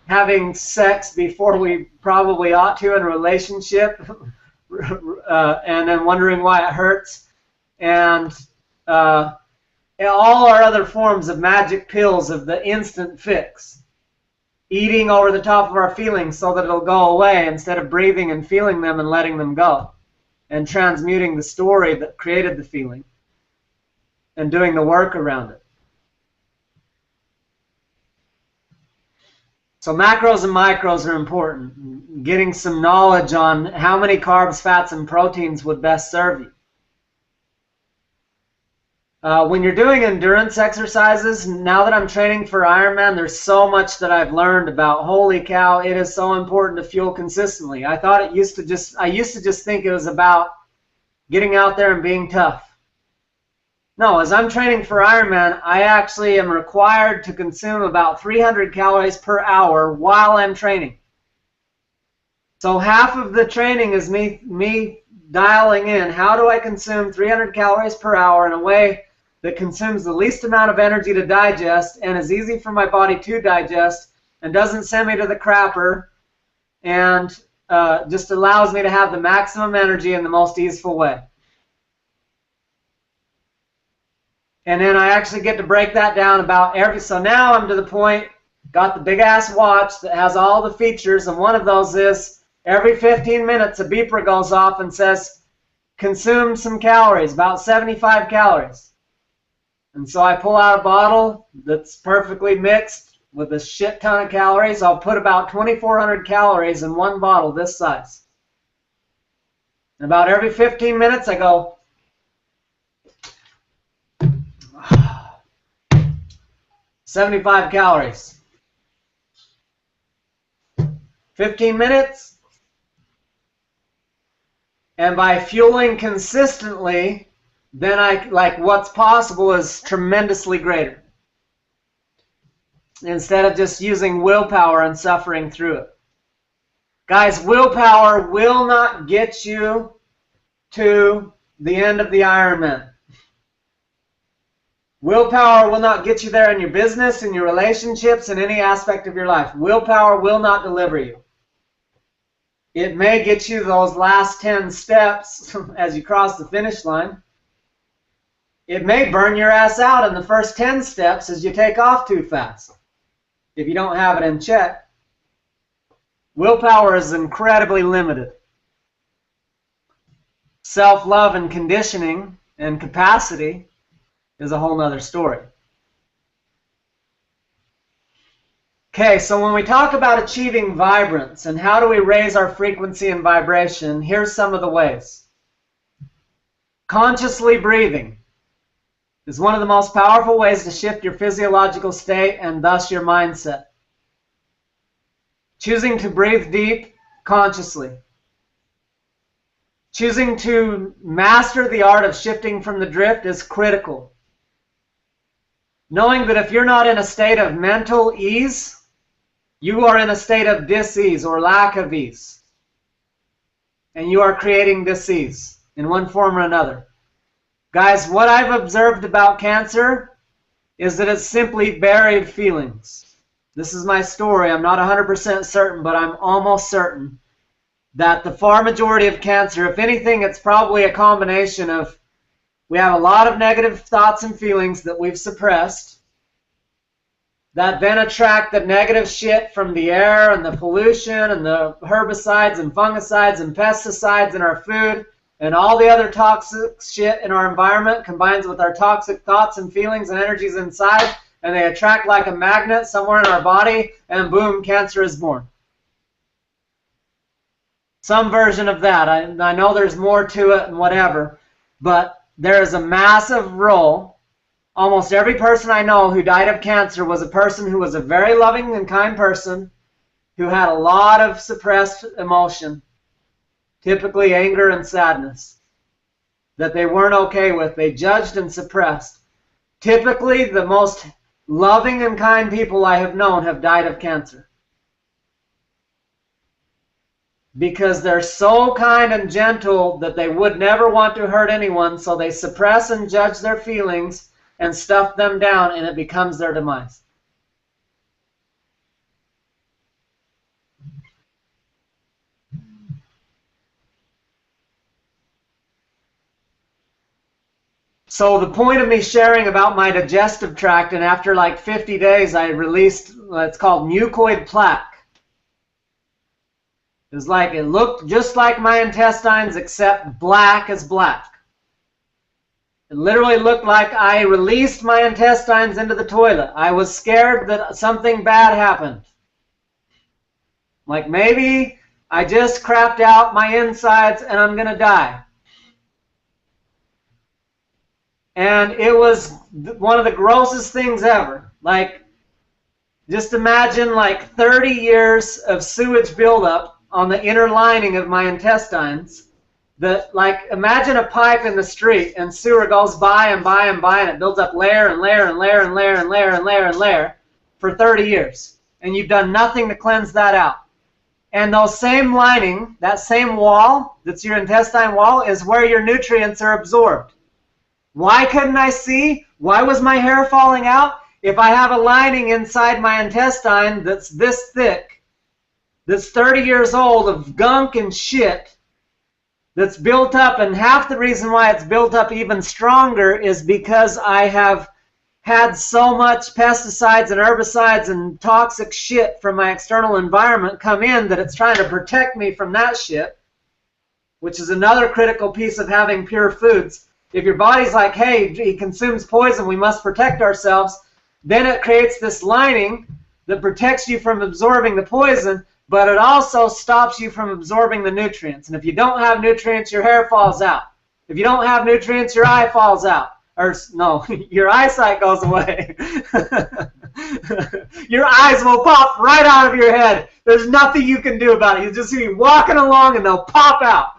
having sex before we probably ought to in a relationship, and then wondering why it hurts, and all our other forms of magic pills of the instant fix. Eating over the top of our feelings so that it'll go away, instead of breathing and feeling them and letting them go, and transmuting the story that created the feeling and doing the work around it. So macros and micros are important. Getting some knowledge on how many carbs, fats, and proteins would best serve you. When you're doing endurance exercises, now that I'm training for Ironman, there's so much that I've learned about. Holy cow, it is so important to fuel consistently. I used to just think it was about getting out there and being tough. No, as I'm training for Ironman, I actually am required to consume about 300 calories per hour while I'm training. So half of the training is me dialing in, how do I consume 300 calories per hour in a way that consumes the least amount of energy to digest and is easy for my body to digest and doesn't send me to the crapper, and just allows me to have the maximum energy in the most easeful way. And then I actually get to break that down about so now I'm to the point, got the big ass watch that has all the features, and one of those is every 15 minutes a beeper goes off and says, consume some calories, about 75 calories. And so I pull out a bottle that's perfectly mixed with a shit ton of calories. I'll put about 2,400 calories in one bottle this size. And about every 15 minutes I go, 75 calories. 15 minutes. And by fueling consistently, then what's possible is tremendously greater. Instead of just using willpower and suffering through it. Guys, willpower will not get you to the end of the Ironman. Willpower will not get you there in your business, in your relationships, in any aspect of your life. Willpower will not deliver you. It may get you those last 10 steps as you cross the finish line. It may burn your ass out in the first 10 steps as you take off too fast, if you don't have it in check. Willpower is incredibly limited. Self-love and conditioning and capacity is a whole nother story. Okay, so when we talk about achieving vibrance and how do we raise our frequency and vibration, here's some of the ways. Consciously breathing is one of the most powerful ways to shift your physiological state and thus your mindset. Choosing to breathe deep consciously. Choosing to master the art of shifting from the drift is critical. Knowing that if you're not in a state of mental ease, you are in a state of dis-ease or lack of ease. And you are creating dis-ease in one form or another. Guys, what I've observed about cancer is that it's simply buried feelings. This is my story. I'm not 100% certain, but I'm almost certain that the far majority of cancer, if anything, it's probably a combination of we have a lot of negative thoughts and feelings that we've suppressed that then attract the negative shit from the air and the pollution and the herbicides and fungicides and pesticides in our food and all the other toxic shit in our environment combines with our toxic thoughts and feelings and energies inside, and they attract like a magnet somewhere in our body, and boom, cancer is born. Some version of that. I know there's more to it and whatever, but there is a massive role. Almost every person I know who died of cancer was a person who was a very loving and kind person who had a lot of suppressed emotion, typically anger and sadness, that they weren't okay with. They judged and suppressed. Typically, the most loving and kind people I have known have died of cancer. Because they're so kind and gentle that they would never want to hurt anyone, so they suppress and judge their feelings and stuff them down, and it becomes their demise. So the point of me sharing about my digestive tract, and after like 50 days I released, it's called mucoid plaque. It's like it looked just like my intestines except black as black. It literally looked like I released my intestines into the toilet. I was scared that something bad happened. Like maybe I just crapped out my insides and I'm going to die. And it was one of the grossest things ever. Like, just imagine like 30 years of sewage buildup on the inner lining of my intestines. That, like, imagine a pipe in the street and sewer goes by and by and by and it builds up layer and layer and layer and layer and layer and layer and layer for 30 years. And you've done nothing to cleanse that out. And those same lining, that same wall, that's your intestine wall, is where your nutrients are absorbed. Why couldn't I see? Why was my hair falling out? If I have a lining inside my intestine that's this thick, that's 30 years old of gunk and shit, that's built up, and half the reason why it's built up even stronger is because I have had so much pesticides and herbicides and toxic shit from my external environment come in that it's trying to protect me from that shit, which is another critical piece of having pure foods. if your body's like, hey, he consumes poison, we must protect ourselves, then it creates this lining that protects you from absorbing the poison, but it also stops you from absorbing the nutrients. And if you don't have nutrients, your hair falls out. If you don't have nutrients, your eye falls out. Or no, your eyesight goes away. Your eyes will pop right out of your head. There's nothing you can do about it. You just see walking along and they'll pop out.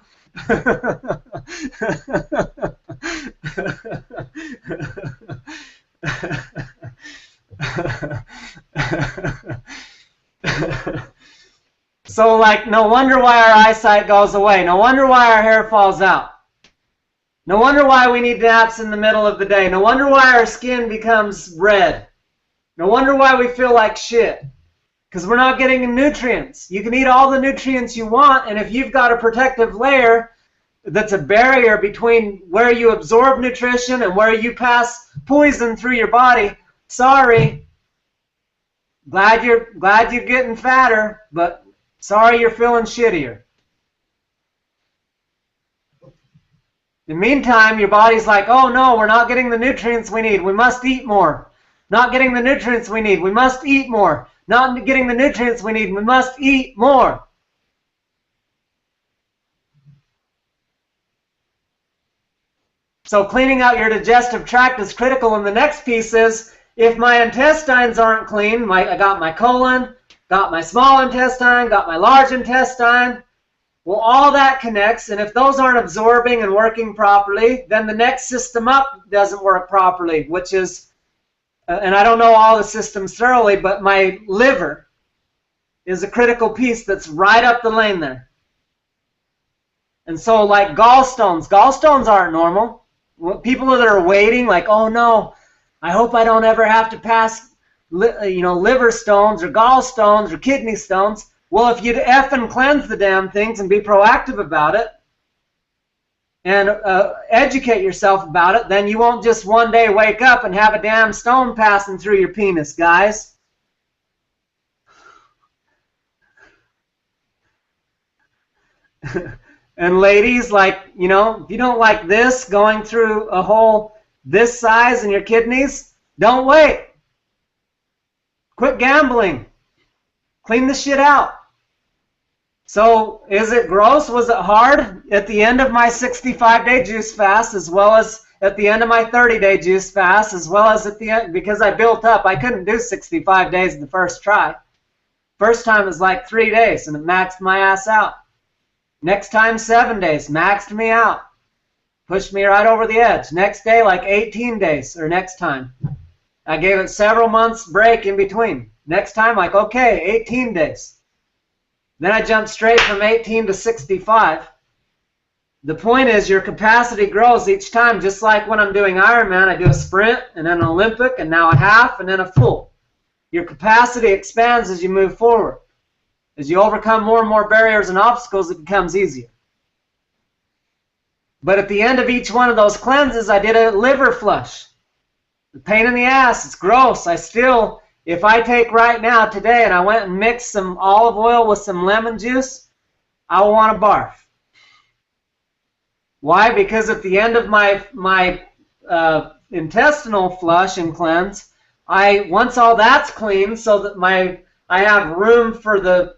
So, like, no wonder why our eyesight goes away. No wonder why our hair falls out. No wonder why we need naps in the middle of the day. No wonder why our skin becomes red. No wonder why we feel like shit. Because we're not getting the nutrients. You can eat all the nutrients you want, and if you've got a protective layer that's a barrier between where you absorb nutrition and where you pass poison through your body, sorry. Glad you're getting fatter, but sorry you're feeling shittier. In the meantime, your body's like, oh no, we're not getting the nutrients we need. We must eat more. Not getting the nutrients we need. We must eat more. Not getting the nutrients we need. We must eat more. So cleaning out your digestive tract is critical. And the next piece is, if my intestines aren't clean, I got my colon, got my small intestine, got my large intestine, well, all that connects, and if those aren't absorbing and working properly, then the next system up doesn't work properly, which is, and I don't know all the systems thoroughly, but my liver is a critical piece that's right up the lane there. And so, like gallstones aren't normal. People that are waiting, like, oh no, I hope I don't ever have to pass, liver stones or gallstones or kidney stones. Well, if you'd effing cleanse the damn things and be proactive about it and educate yourself about it, then you won't just one day wake up and have a damn stone passing through your penis, guys. And ladies, like, if you don't like this going through a hole this size in your kidneys, don't wait. Quit gambling. Clean the shit out. So, is it gross? Was it hard? At the end of my 65-day juice fast, as well as at the end of my 30-day juice fast, as well as at the end, because I built up, I couldn't do 65 days the first try. First time was like 3 days, and it maxed my ass out. Next time, 7 days, maxed me out. Pushed me right over the edge. Next day, like 18 days, or next time. I gave it several months break in between. Next time, like, okay, 18 days. Then I jumped straight from 18 to 65. The point is your capacity grows each time, just like when I'm doing Ironman. I do a sprint, and then an Olympic, and now a half, and then a full. Your capacity expands as you move forward. As you overcome more and more barriers and obstacles, it becomes easier. But at the end of each one of those cleanses, I did a liver flush. The pain in the ass, it's gross. If I take right now, today, and I went and mixed some olive oil with some lemon juice, I will want to barf. Why? Because at the end of my intestinal flush and cleanse, once all that's clean, so that I have room for the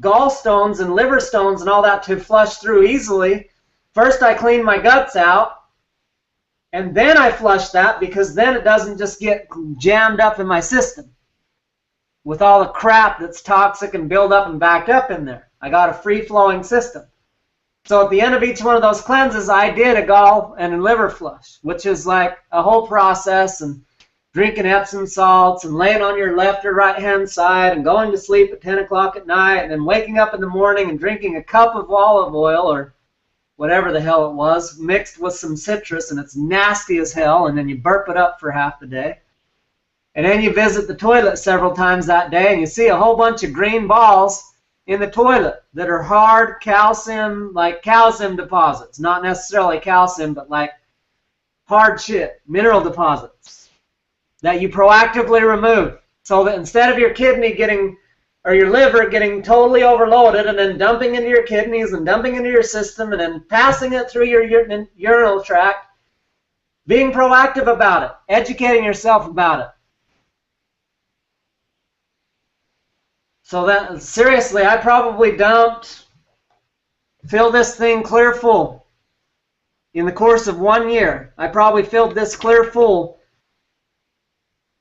gallstones and liver stones and all that to flush through easily. First, I clean my guts out, and then I flush that, because then it doesn't just get jammed up in my system with all the crap that's toxic and build up and backed up in there. I got a free-flowing system. So at the end of each one of those cleanses, I did a gall and a liver flush, which is like a whole process, and drinking Epsom salts and laying on your left or right-hand side and going to sleep at 10 o'clock at night and then waking up in the morning and drinking a cup of olive oil or whatever the hell it was, mixed with some citrus, and it's nasty as hell, and then you burp it up for half the day. And then you visit the toilet several times that day, and you see a whole bunch of green balls in the toilet that are hard calcium, like calcium deposits. Not necessarily calcium, but like hard shit, mineral deposits that you proactively remove. So that instead of your kidney getting, or your liver getting totally overloaded and then dumping into your kidneys and dumping into your system and then passing it through your urinal tract, Being proactive about it, educating yourself about it. So that, seriously, I probably dumped, fill this thing clear full. In the course of 1 year, I probably filled this clear full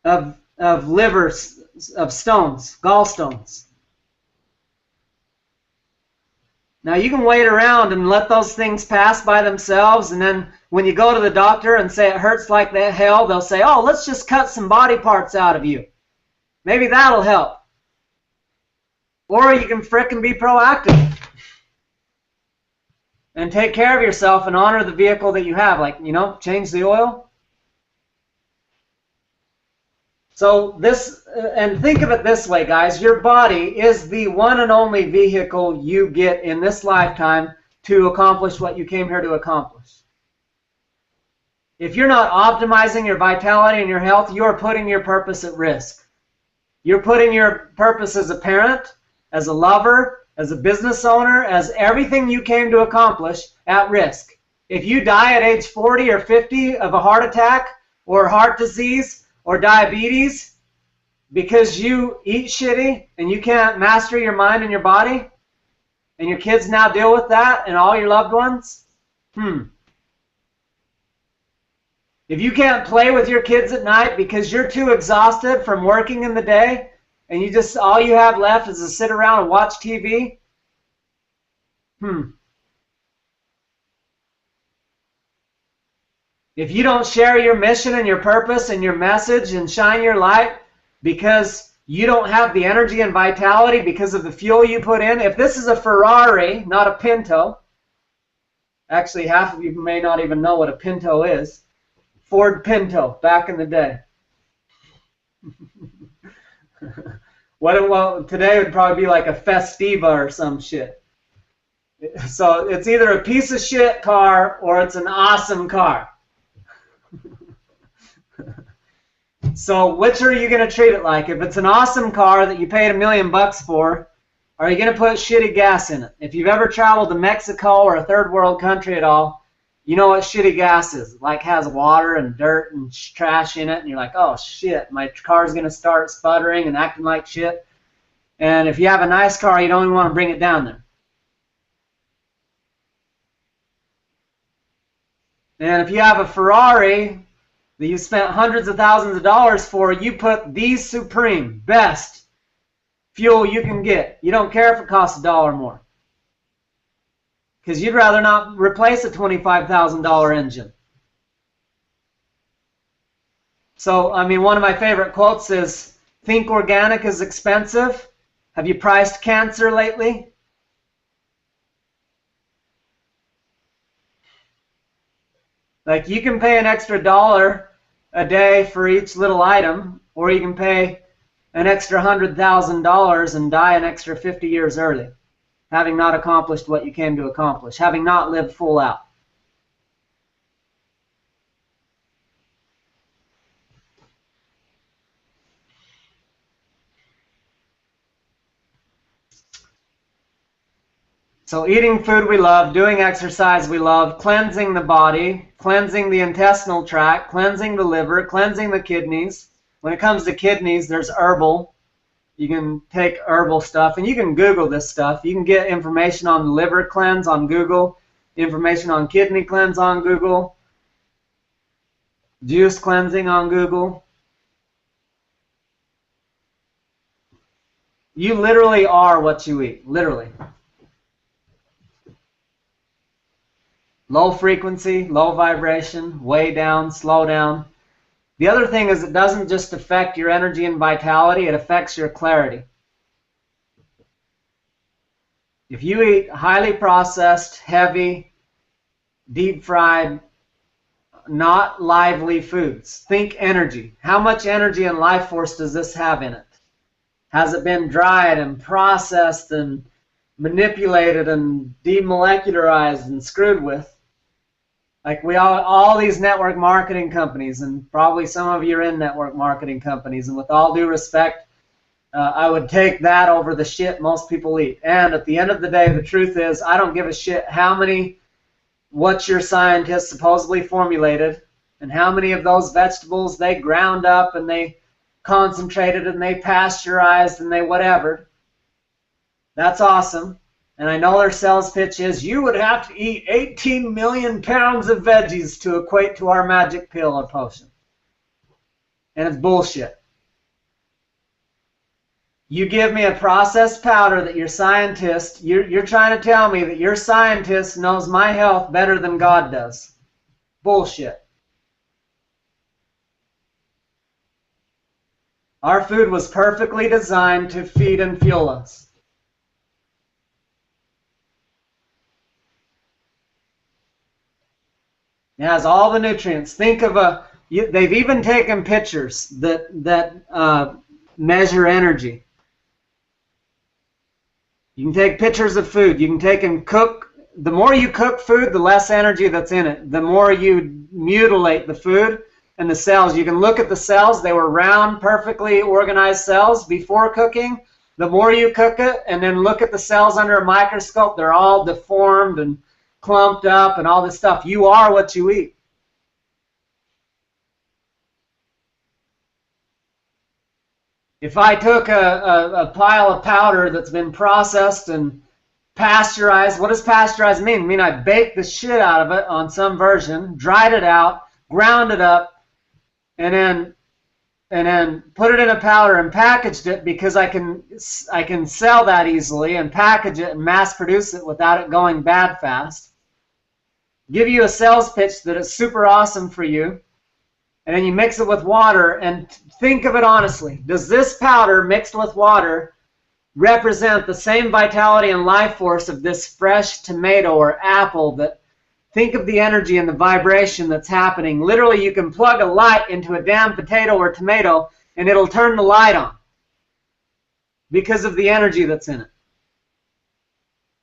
of livers, of stones, gallstones. Now you can wait around and let those things pass by themselves, and then when you go to the doctor and say it hurts like the hell, they'll say, oh, let's just cut some body parts out of you. Maybe that'll help. Or you can frickin' be proactive and take care of yourself and honor the vehicle that you have. Like, you know, change the oil. So this, and think of it this way, guys. Your body is the one and only vehicle you get in this lifetime to accomplish what you came here to accomplish. If you're not optimizing your vitality and your health, you are putting your purpose at risk. You're putting your purpose as a parent, as a lover, as a business owner, as everything you came to accomplish at risk. If you die at age 40 or 50 of a heart attack or heart disease or diabetes because you eat shitty and you can't master your mind and your body, and your kids now deal with that and all your loved ones, If you can't play with your kids at night because you're too exhausted from working in the day and you just, all you have left is to sit around and watch TV, If you don't share your mission and your purpose and your message and shine your light because you don't have the energy and vitality because of the fuel you put in, if this is a Ferrari, not a Pinto, actually half of you may not even know what a Pinto is. Ford Pinto, back in the day. Well, today would probably be like a Festiva or some shit. So it's either a piece of shit car or it's an awesome car. So which are you going to treat it like? If it's an awesome car that you paid $1 million for, are you going to put shitty gas in it? If you've ever traveled to Mexico or a third world country at all, you know what shitty gas is. It like has water and dirt and trash in it, and you're like, oh shit, my car's going to start sputtering and acting like shit. And if you have a nice car, you don't even want to bring it down there. And if you have a Ferrari that you spent hundreds of thousands of dollars for, you put the supreme, best fuel you can get. You don't care if it costs $1 more. Because you'd rather not replace a $25,000 engine. So, I mean, one of my favorite quotes is, think organic is expensive. Have you priced cancer lately? Like, you can pay an extra $1 a day for each little item, or you can pay an extra $100,000 and die an extra 50 years early, having not accomplished what you came to accomplish, having not lived full out. So eating food we love, doing exercise we love, cleansing the body, cleansing the intestinal tract, cleansing the liver, cleansing the kidneys. When it comes to kidneys, there's herbal. You can take herbal stuff, and you can Google this stuff. You can get information on the liver cleanse on Google, information on kidney cleanse on Google, juice cleansing on Google. You literally are what you eat, literally. Low frequency, low vibration, way down, slow down. The other thing is it doesn't just affect your energy and vitality, it affects your clarity. If you eat highly processed, heavy, deep fried, not lively foods, think energy. How much energy and life force does this have in it? Has it been dried and processed and manipulated and demolecularized and screwed with? Like all these network marketing companies, and probably some of you are in network marketing companies, and with all due respect, I would take that over the shit most people eat. And at the end of the day, the truth is, I don't give a shit what your scientists supposedly formulated. and how many of those vegetables they ground up and they concentrated and they pasteurized and they whatever. That's awesome. And I know their sales pitch is, you would have to eat 18 million pounds of veggies to equate to our magic pill or potion. And it's bullshit. You give me a processed powder that your scientist, you're trying to tell me that your scientist knows my health better than God does. Bullshit. Our food was perfectly designed to feed and fuel us. It has all the nutrients. Think of they've even taken pictures that measure energy. You can take pictures of food. You can take and cook. The more you cook food, the less energy that's in it. The more you mutilate the food and the cells. You can look at the cells. They were round, perfectly organized cells before cooking. The more you cook it and then look at the cells under a microscope, they're all deformed and clumped up and all this stuff. You are what you eat. If I took a pile of powder that's been processed and pasteurized, what does pasteurized mean? I mean, I baked the shit out of it on some version, dried it out, ground it up, and then put it in a powder and packaged it because I can sell that easily and package it and mass produce it without it going bad fast. Give you a sales pitch that is super awesome for you. And then you mix it with water and think of it honestly. Does this powder mixed with water represent the same vitality and life force of this fresh tomato or apple? That think of the energy and the vibration that's happening. Literally, you can plug a light into a damn potato or tomato and it'll turn the light on because of the energy that's in it.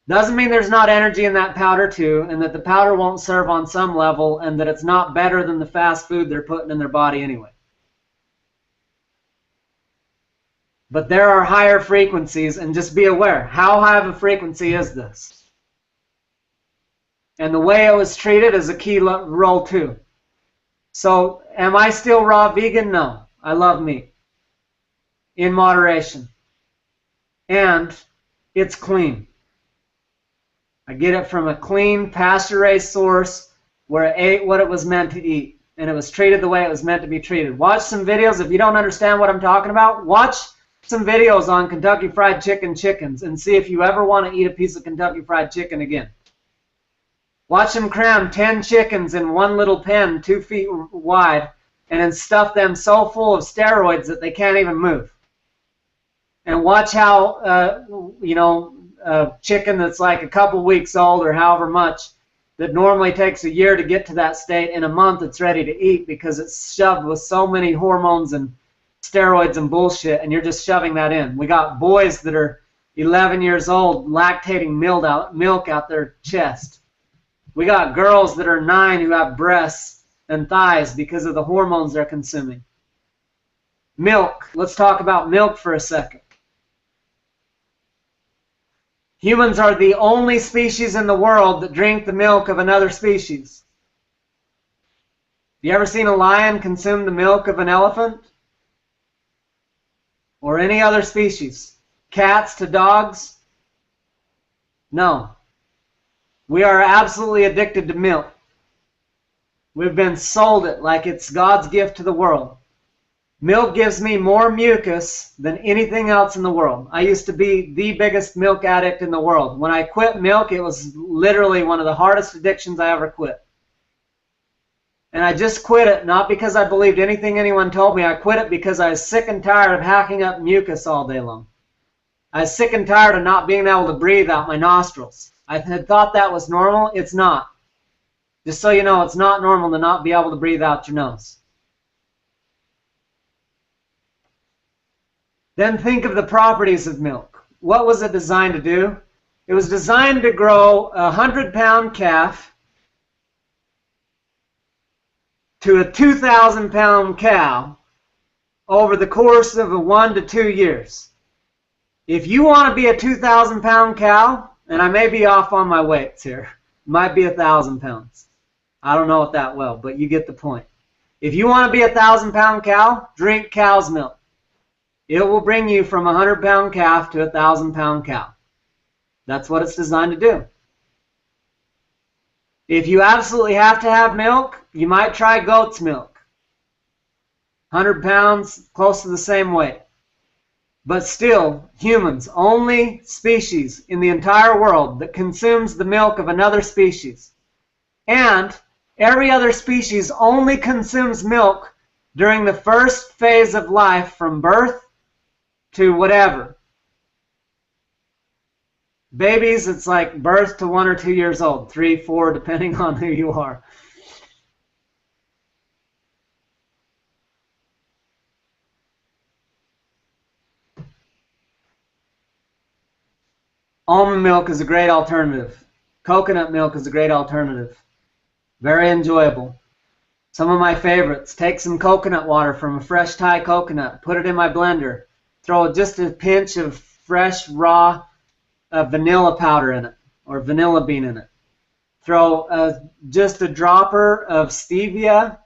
Doesn't mean there's not energy in that powder too, and that the powder won't serve on some level, and that it's not better than the fast food they're putting in their body anyway. But there are higher frequencies, and just be aware, how high of a frequency is this? And the way it was treated is a key role too. So, am I still raw vegan? No. I love meat. In moderation. And it's clean. I get it from a clean, pasture-raised source where it ate what it was meant to eat. And it was treated the way it was meant to be treated. Watch some videos. If you don't understand what I'm talking about, watch some videos on Kentucky Fried chickens and see if you ever want to eat a piece of Kentucky Fried Chicken again. Watch them cram 10 chickens in one little pen 2 feet wide and then stuff them so full of steroids that they can't even move. And watch how, a chicken that's like a couple weeks old or however much that normally takes a year to get to that state, in a month it's ready to eat because it's shoved with so many hormones and steroids and bullshit, and you're just shoving that in. We got boys that are 11 years old lactating milk out their chest. We got girls that are 9 who have breasts and thighs because of the hormones they're consuming. Milk. Let's talk about milk for a second. Humans are the only species in the world that drink the milk of another species. You ever seen a lion consume the milk of an elephant? Or any other species? Cats to dogs? No. We are absolutely addicted to milk. We've been sold it like it's God's gift to the world. Milk gives me more mucus than anything else in the world. I used to be the biggest milk addict in the world. When I quit milk, it was literally one of the hardest addictions I ever quit. And I just quit it not because I believed anything anyone told me. I quit it because I was sick and tired of hacking up mucus all day long. I was sick and tired of not being able to breathe out my nostrils. I had thought that was normal. It's not. Just so you know, it's not normal to not be able to breathe out your nose. Then think of the properties of milk. What was it designed to do? It was designed to grow a 100-pound calf to a 2,000-pound cow over the course of 1 to 2 years. If you want to be a 2,000-pound cow, and I may be off on my weights here, might be 1,000 pounds. I don't know it that well, but you get the point. If you want to be a 1,000-pound cow, drink cow's milk. It will bring you from a 100-pound calf to a 1,000-pound cow. That's what it's designed to do. If you absolutely have to have milk, you might try goat's milk. 100 pounds, close to the same weight. But still, humans, only species in the entire world that consumes the milk of another species. And every other species only consumes milk during the first phase of life from birth to whatever. Babies, it's like birth to 1 or 2 years old, 3, 4, depending on who you are. Almond milk is a great alternative. Coconut milk is a great alternative. Very enjoyable. Some of my favorites. Take some coconut water from a fresh Thai coconut. Put it in my blender. Throw just a pinch of fresh, raw vanilla powder in it, or vanilla bean in it. Throw just a dropper of stevia,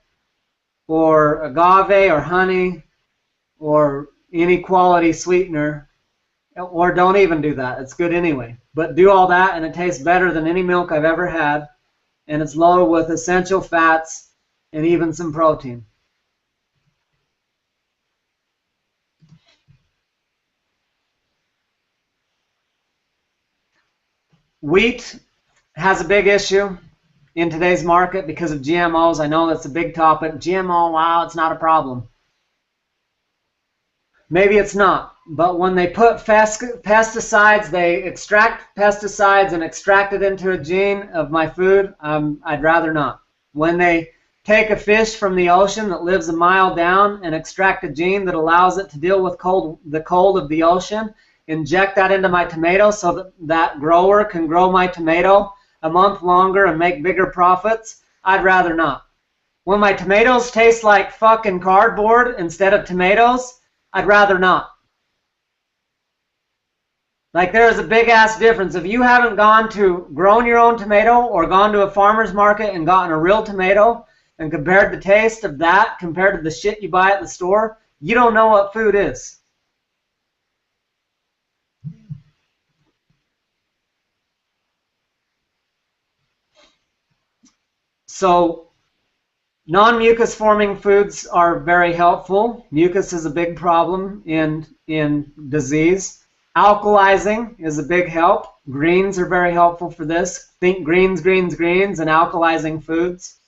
or agave, or honey, or any quality sweetener. Or don't even do that. It's good anyway. But do all that, and it tastes better than any milk I've ever had. And it's loaded with essential fats and even some protein. Wheat has a big issue in today's market because of GMOs. I know that's a big topic. GMO, wow, it's not a problem. Maybe it's not, but when they put pesticides, they extract pesticides and extract it into a gene of my food, I'd rather not. When they take a fish from the ocean that lives a mile down and extract a gene that allows it to deal with the cold of the ocean, inject that into my tomato so that that grower can grow my tomato a month longer and make bigger profits, I'd rather not. When my tomatoes taste like fucking cardboard instead of tomatoes, I'd rather not. Like, there's a big ass difference. If you haven't grown your own tomato or gone to a farmer's market and gotten a real tomato and compared the taste of that compared to the shit you buy at the store, you don't know what food is. So, non-mucus forming foods are very helpful. Mucus is a big problem in disease. Alkalizing is a big help. Greens are very helpful for this. Think greens, greens, greens, and alkalizing foods.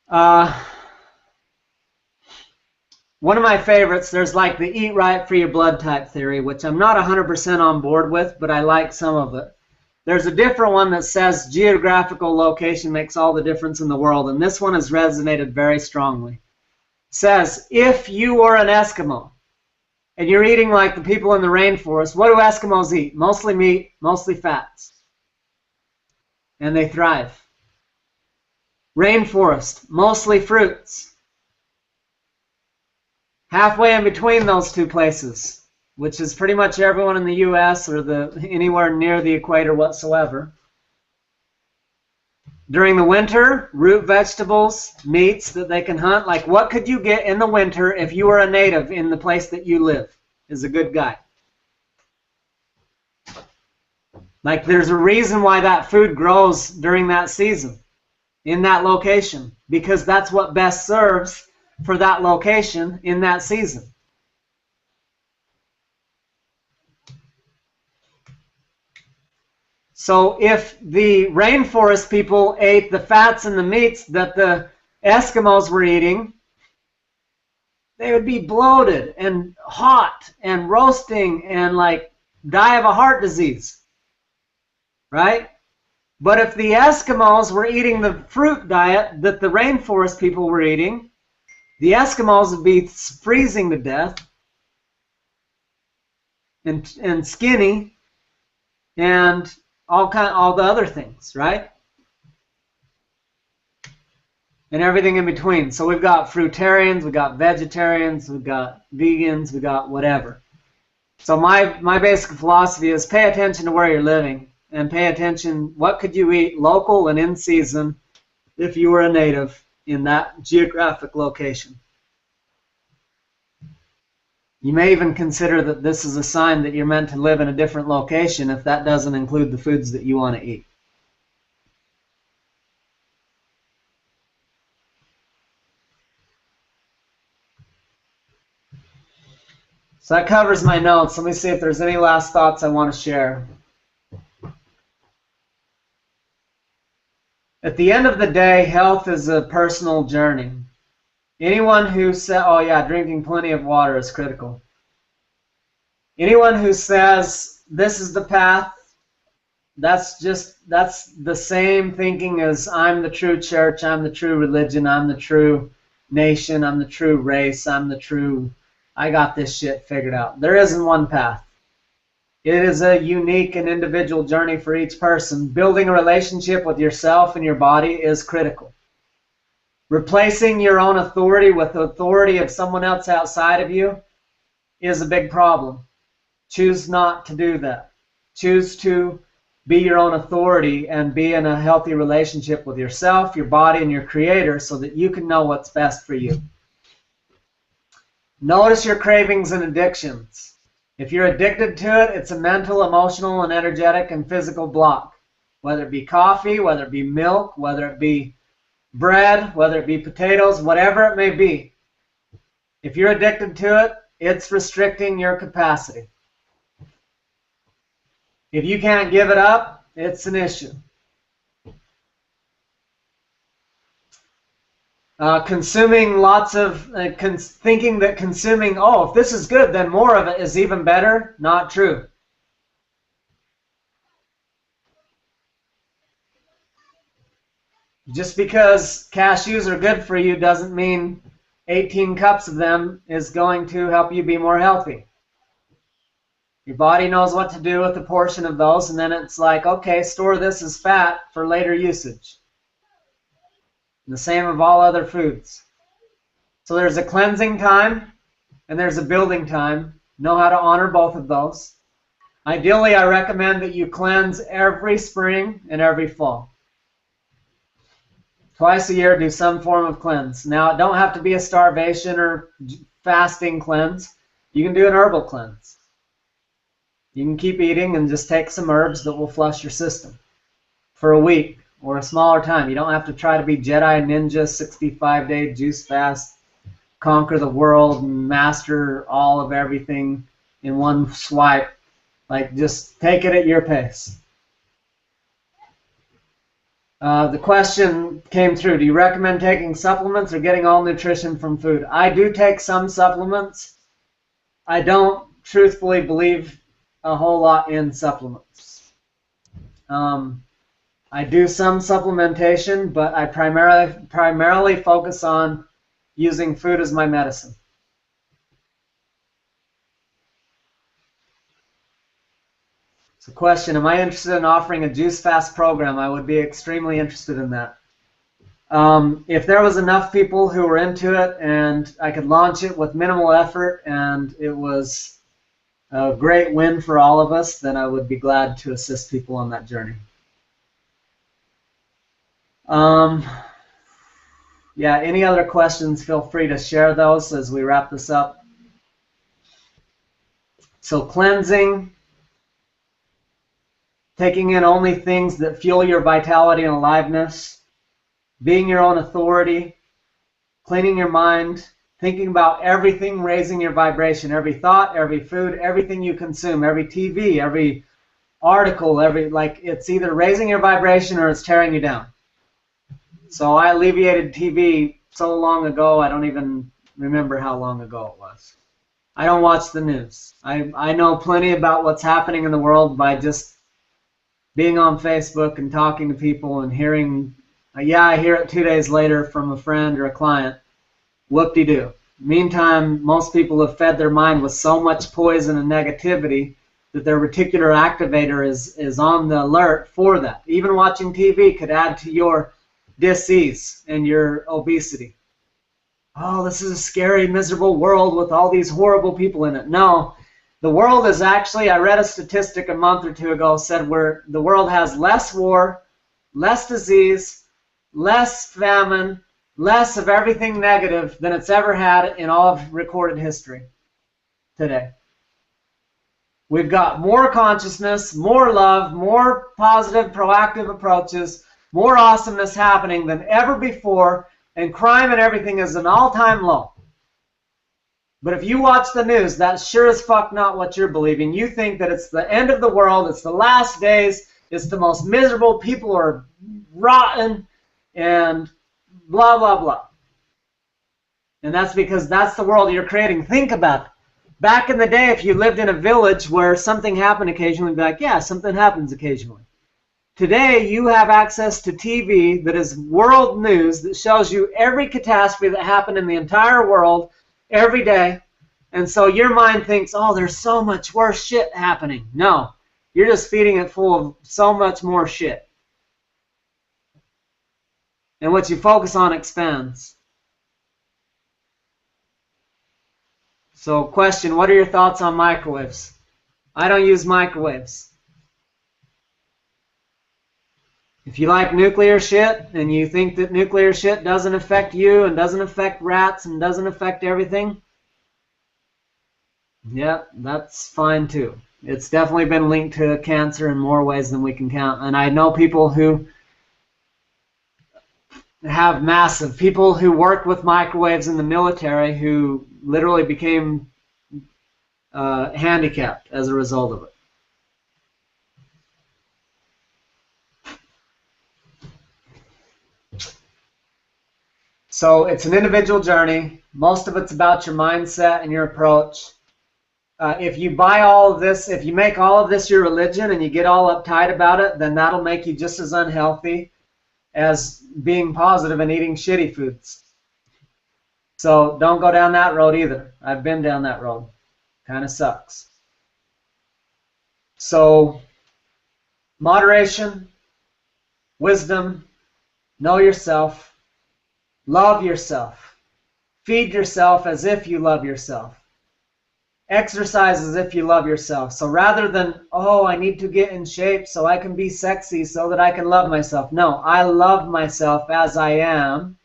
One of my favorites, there's like the eat right for your blood type theory, which I'm not 100% on board with, but I like some of it. There's a different one that says geographical location makes all the difference in the world, and this one has resonated very strongly. It says, if you were an Eskimo, and you're eating like the people in the rainforest, what do Eskimos eat? Mostly meat, mostly fats. And they thrive. Rainforest, mostly fruits. Halfway in between those two places, which is pretty much everyone in the U.S. or anywhere near the equator whatsoever. During the winter, root vegetables, meats that they can hunt. Like, what could you get in the winter if you were a native in the place that you live? Is a good guide. Like, there's a reason why that food grows during that season, in that location, because that's what best serves for that location in that season. So if the rainforest people ate the fats and the meats that the Eskimos were eating, they would be bloated and hot and roasting and like die of a heart disease, right? But if the Eskimos were eating the fruit diet that the rainforest people were eating, the Eskimos would be freezing to death and skinny and all the other things, right? And everything in between. So we've got fruitarians, we've got vegetarians, we've got vegans, we've got whatever. So my basic philosophy is pay attention to where you're living and pay attention what could you eat local and in season if you were a native in that geographic location. You may even consider that this is a sign that you're meant to live in a different location if that doesn't include the foods that you want to eat. So that covers my notes. Let me see if there's any last thoughts I want to share. At the end of the day, health is a personal journey. Anyone who says, oh yeah, drinking plenty of water is critical. Anyone who says this is the path, that's the same thinking as I'm the true church, I'm the true religion, I'm the true nation, I'm the true race, I got this shit figured out. There isn't one path. It is a unique and individual journey for each person. Building a relationship with yourself and your body is critical. Replacing your own authority with the authority of someone else outside of you is a big problem. Choose not to do that. Choose to be your own authority and be in a healthy relationship with yourself, your body, and your creator so that you can know what's best for you. Notice your cravings and addictions. If you're addicted to it, it's a mental, emotional, and energetic and physical block. Whether it be coffee, whether it be milk, whether it be bread, whether it be potatoes, whatever it may be. If you're addicted to it, it's restricting your capacity. If you can't give it up, it's an issue. Consuming lots of, thinking that consuming, oh, if this is good, then more of it is even better, not true. Just because cashews are good for you doesn't mean 18 cups of them is going to help you be more healthy. Your body knows what to do with a portion of those, and then it's like, okay, store this as fat for later usage. The same of all other foods. So there's a cleansing time and there's a building time. Know how to honor both of those. Ideally, I recommend that you cleanse every spring and every fall. Twice a year, do some form of cleanse. Now, it don't have to be a starvation or fasting cleanse. You can do an herbal cleanse. You can keep eating and just take some herbs that will flush your system for a week or a smaller time. You don't have to try to be Jedi Ninja, 65-day juice fast, conquer the world, and master all of everything in one swipe. Like, just take it at your pace. The question came through, do you recommend taking supplements or getting all nutrition from food? I do take some supplements. I don't truthfully believe a whole lot in supplements. I do some supplementation, but I primarily focus on using food as my medicine. So question, am I interested in offering a juice fast program? I would be extremely interested in that. If there was enough people who were into it and I could launch it with minimal effort and it was a great win for all of us, then I would be glad to assist people on that journey. Yeah, any other questions, feel free to share those as we wrap this up. So cleansing, taking in only things that fuel your vitality and aliveness, being your own authority, cleaning your mind, thinking about everything, raising your vibration, every thought, every food, everything you consume, every TV, every article, like it's either raising your vibration or it's tearing you down. So I alleviated TV so long ago, I don't even remember how long ago it was. I don't watch the news. I know plenty about what's happening in the world by just being on Facebook and talking to people and hearing, yeah, I hear it 2 days later from a friend or a client. Whoop-de-doo. Meantime, most people have fed their mind with so much poison and negativity that their reticular activator is on the alert for that. Even watching TV could add to your dis-ease and your obesity. Oh, this is a scary, miserable world with all these horrible people in it. No, the world is actually, I read a statistic a month or two ago, said the world has less war, less disease, less famine, less of everything negative than it's ever had in all of recorded history today. We've got more consciousness, more love, more positive, proactive approaches, more awesomeness happening than ever before, and crime and everything is an all-time low. But if you watch the news, that's sure as fuck not what you're believing. You think that it's the end of the world, it's the last days, it's the most miserable, people are rotten, and blah, blah, blah. And that's because that's the world you're creating. Think about it. Back in the day, if you lived in a village where something happened occasionally, you'd be like, yeah, something happens occasionally. Today, you have access to TV that is world news that shows you every catastrophe that happened in the entire world every day. And so your mind thinks, oh, there's so much worse shit happening. No, you're just feeding it full of so much more shit. And what you focus on expands. So question, what are your thoughts on microwaves? I don't use microwaves. If you like nuclear shit and you think that nuclear shit doesn't affect you and doesn't affect rats and doesn't affect everything, yeah, that's fine too. It's definitely been linked to cancer in more ways than we can count. And I know people who have massive, people who worked with microwaves in the military who literally became handicapped as a result of it. So it's an individual journey. Most of it's about your mindset and your approach. If you buy all of this, if you make all of this your religion and you get all uptight about it, then that'll make you just as unhealthy as being positive and eating shitty foods. So don't go down that road either. I've been down that road. Kind of sucks. So moderation, wisdom, know yourself, love yourself, feed yourself as if you love yourself. Exercise as if you love yourself. So rather than, oh, I need to get in shape so I can be sexy so that I can love myself. No, I love myself as I am.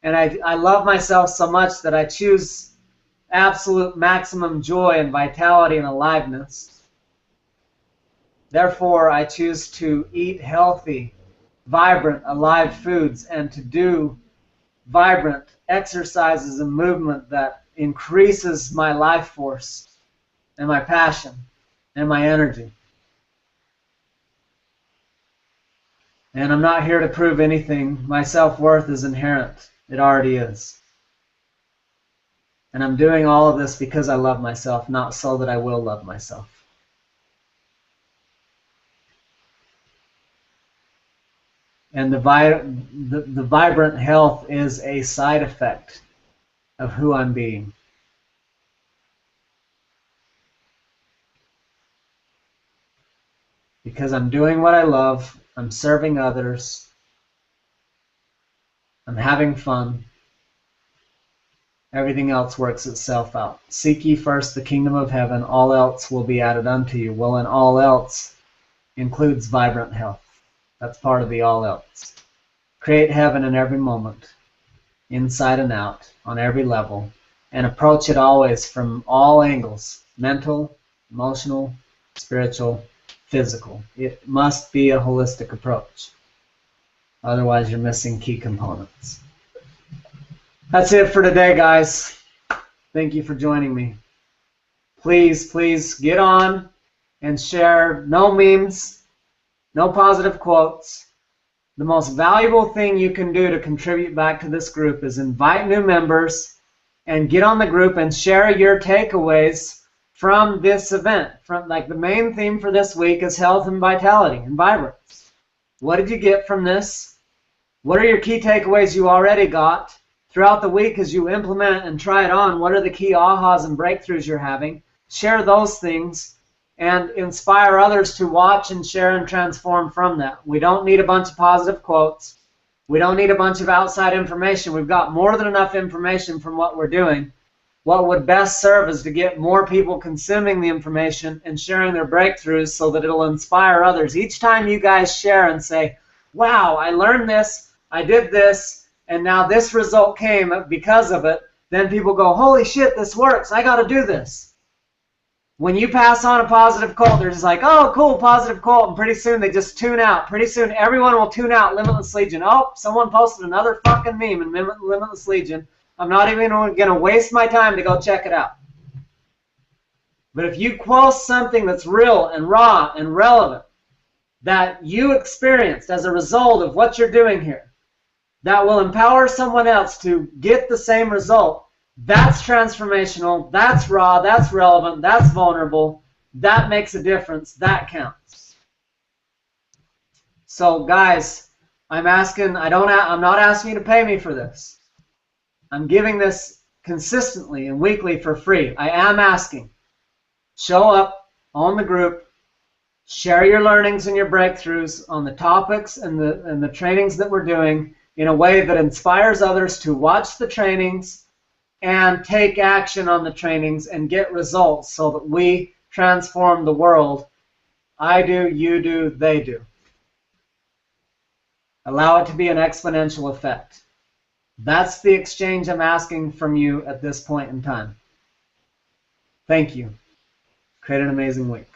And I love myself so much that I choose absolute maximum joy and vitality and aliveness. Therefore, I choose to eat healthy, vibrant, alive foods and to do vibrant exercises and movement that increases my life force and my passion and my energy. And I'm not here to prove anything. My self-worth is inherent. It already is. And I'm doing all of this because I love myself, not so that I will love myself. And the vibrant health is a side effect of who I'm being. Because I'm doing what I love, I'm serving others, I'm having fun, everything else works itself out. Seek ye first the kingdom of heaven, all else will be added unto you. Well, and all else includes vibrant health. That's part of the all else. Create heaven in every moment, inside and out, on every level, and approach it always from all angles, mental, emotional, spiritual, physical. It must be a holistic approach. Otherwise, you're missing key components. That's it for today, guys. Thank you for joining me. Please, please get on and share. No memes, no positive quotes. The most valuable thing you can do to contribute back to this group is invite new members and get on the group and share your takeaways from this event. From like the main theme for this week is health and vitality and vibrance. What did you get from this? What are your key takeaways you already got? Throughout the week as you implement and try it on, what are the key ahas and breakthroughs you're having? Share those things and inspire others to watch and share and transform from that. We don't need a bunch of positive quotes. We don't need a bunch of outside information. We've got more than enough information from what we're doing. What would best serve is to get more people consuming the information and sharing their breakthroughs so that it'll inspire others. Each time you guys share and say, wow, I learned this, I did this, and now this result came because of it, then people go, holy shit, this works. I got to do this. When you pass on a positive quote, they're just like, oh, cool, positive quote, and pretty soon they just tune out. Pretty soon everyone will tune out Limitless Legion. Oh, someone posted another fucking meme in Limitless Legion. I'm not even going to waste my time to go check it out. But if you quote something that's real and raw and relevant that you experienced as a result of what you're doing here, that will empower someone else to get the same result, that's transformational, that's raw, that's relevant, that's vulnerable, that makes a difference, that counts. So guys, I'm not asking you to pay me for this. I'm giving this consistently and weekly for free. I am asking. Show up on the group, share your learnings and your breakthroughs on the topics and the trainings that we're doing in a way that inspires others to watch the trainings and take action on the trainings and get results so that we transform the world. I do, you do, they do. Allow it to be an exponential effect. That's the exchange I'm asking from you at this point in time. Thank you. Create an amazing week.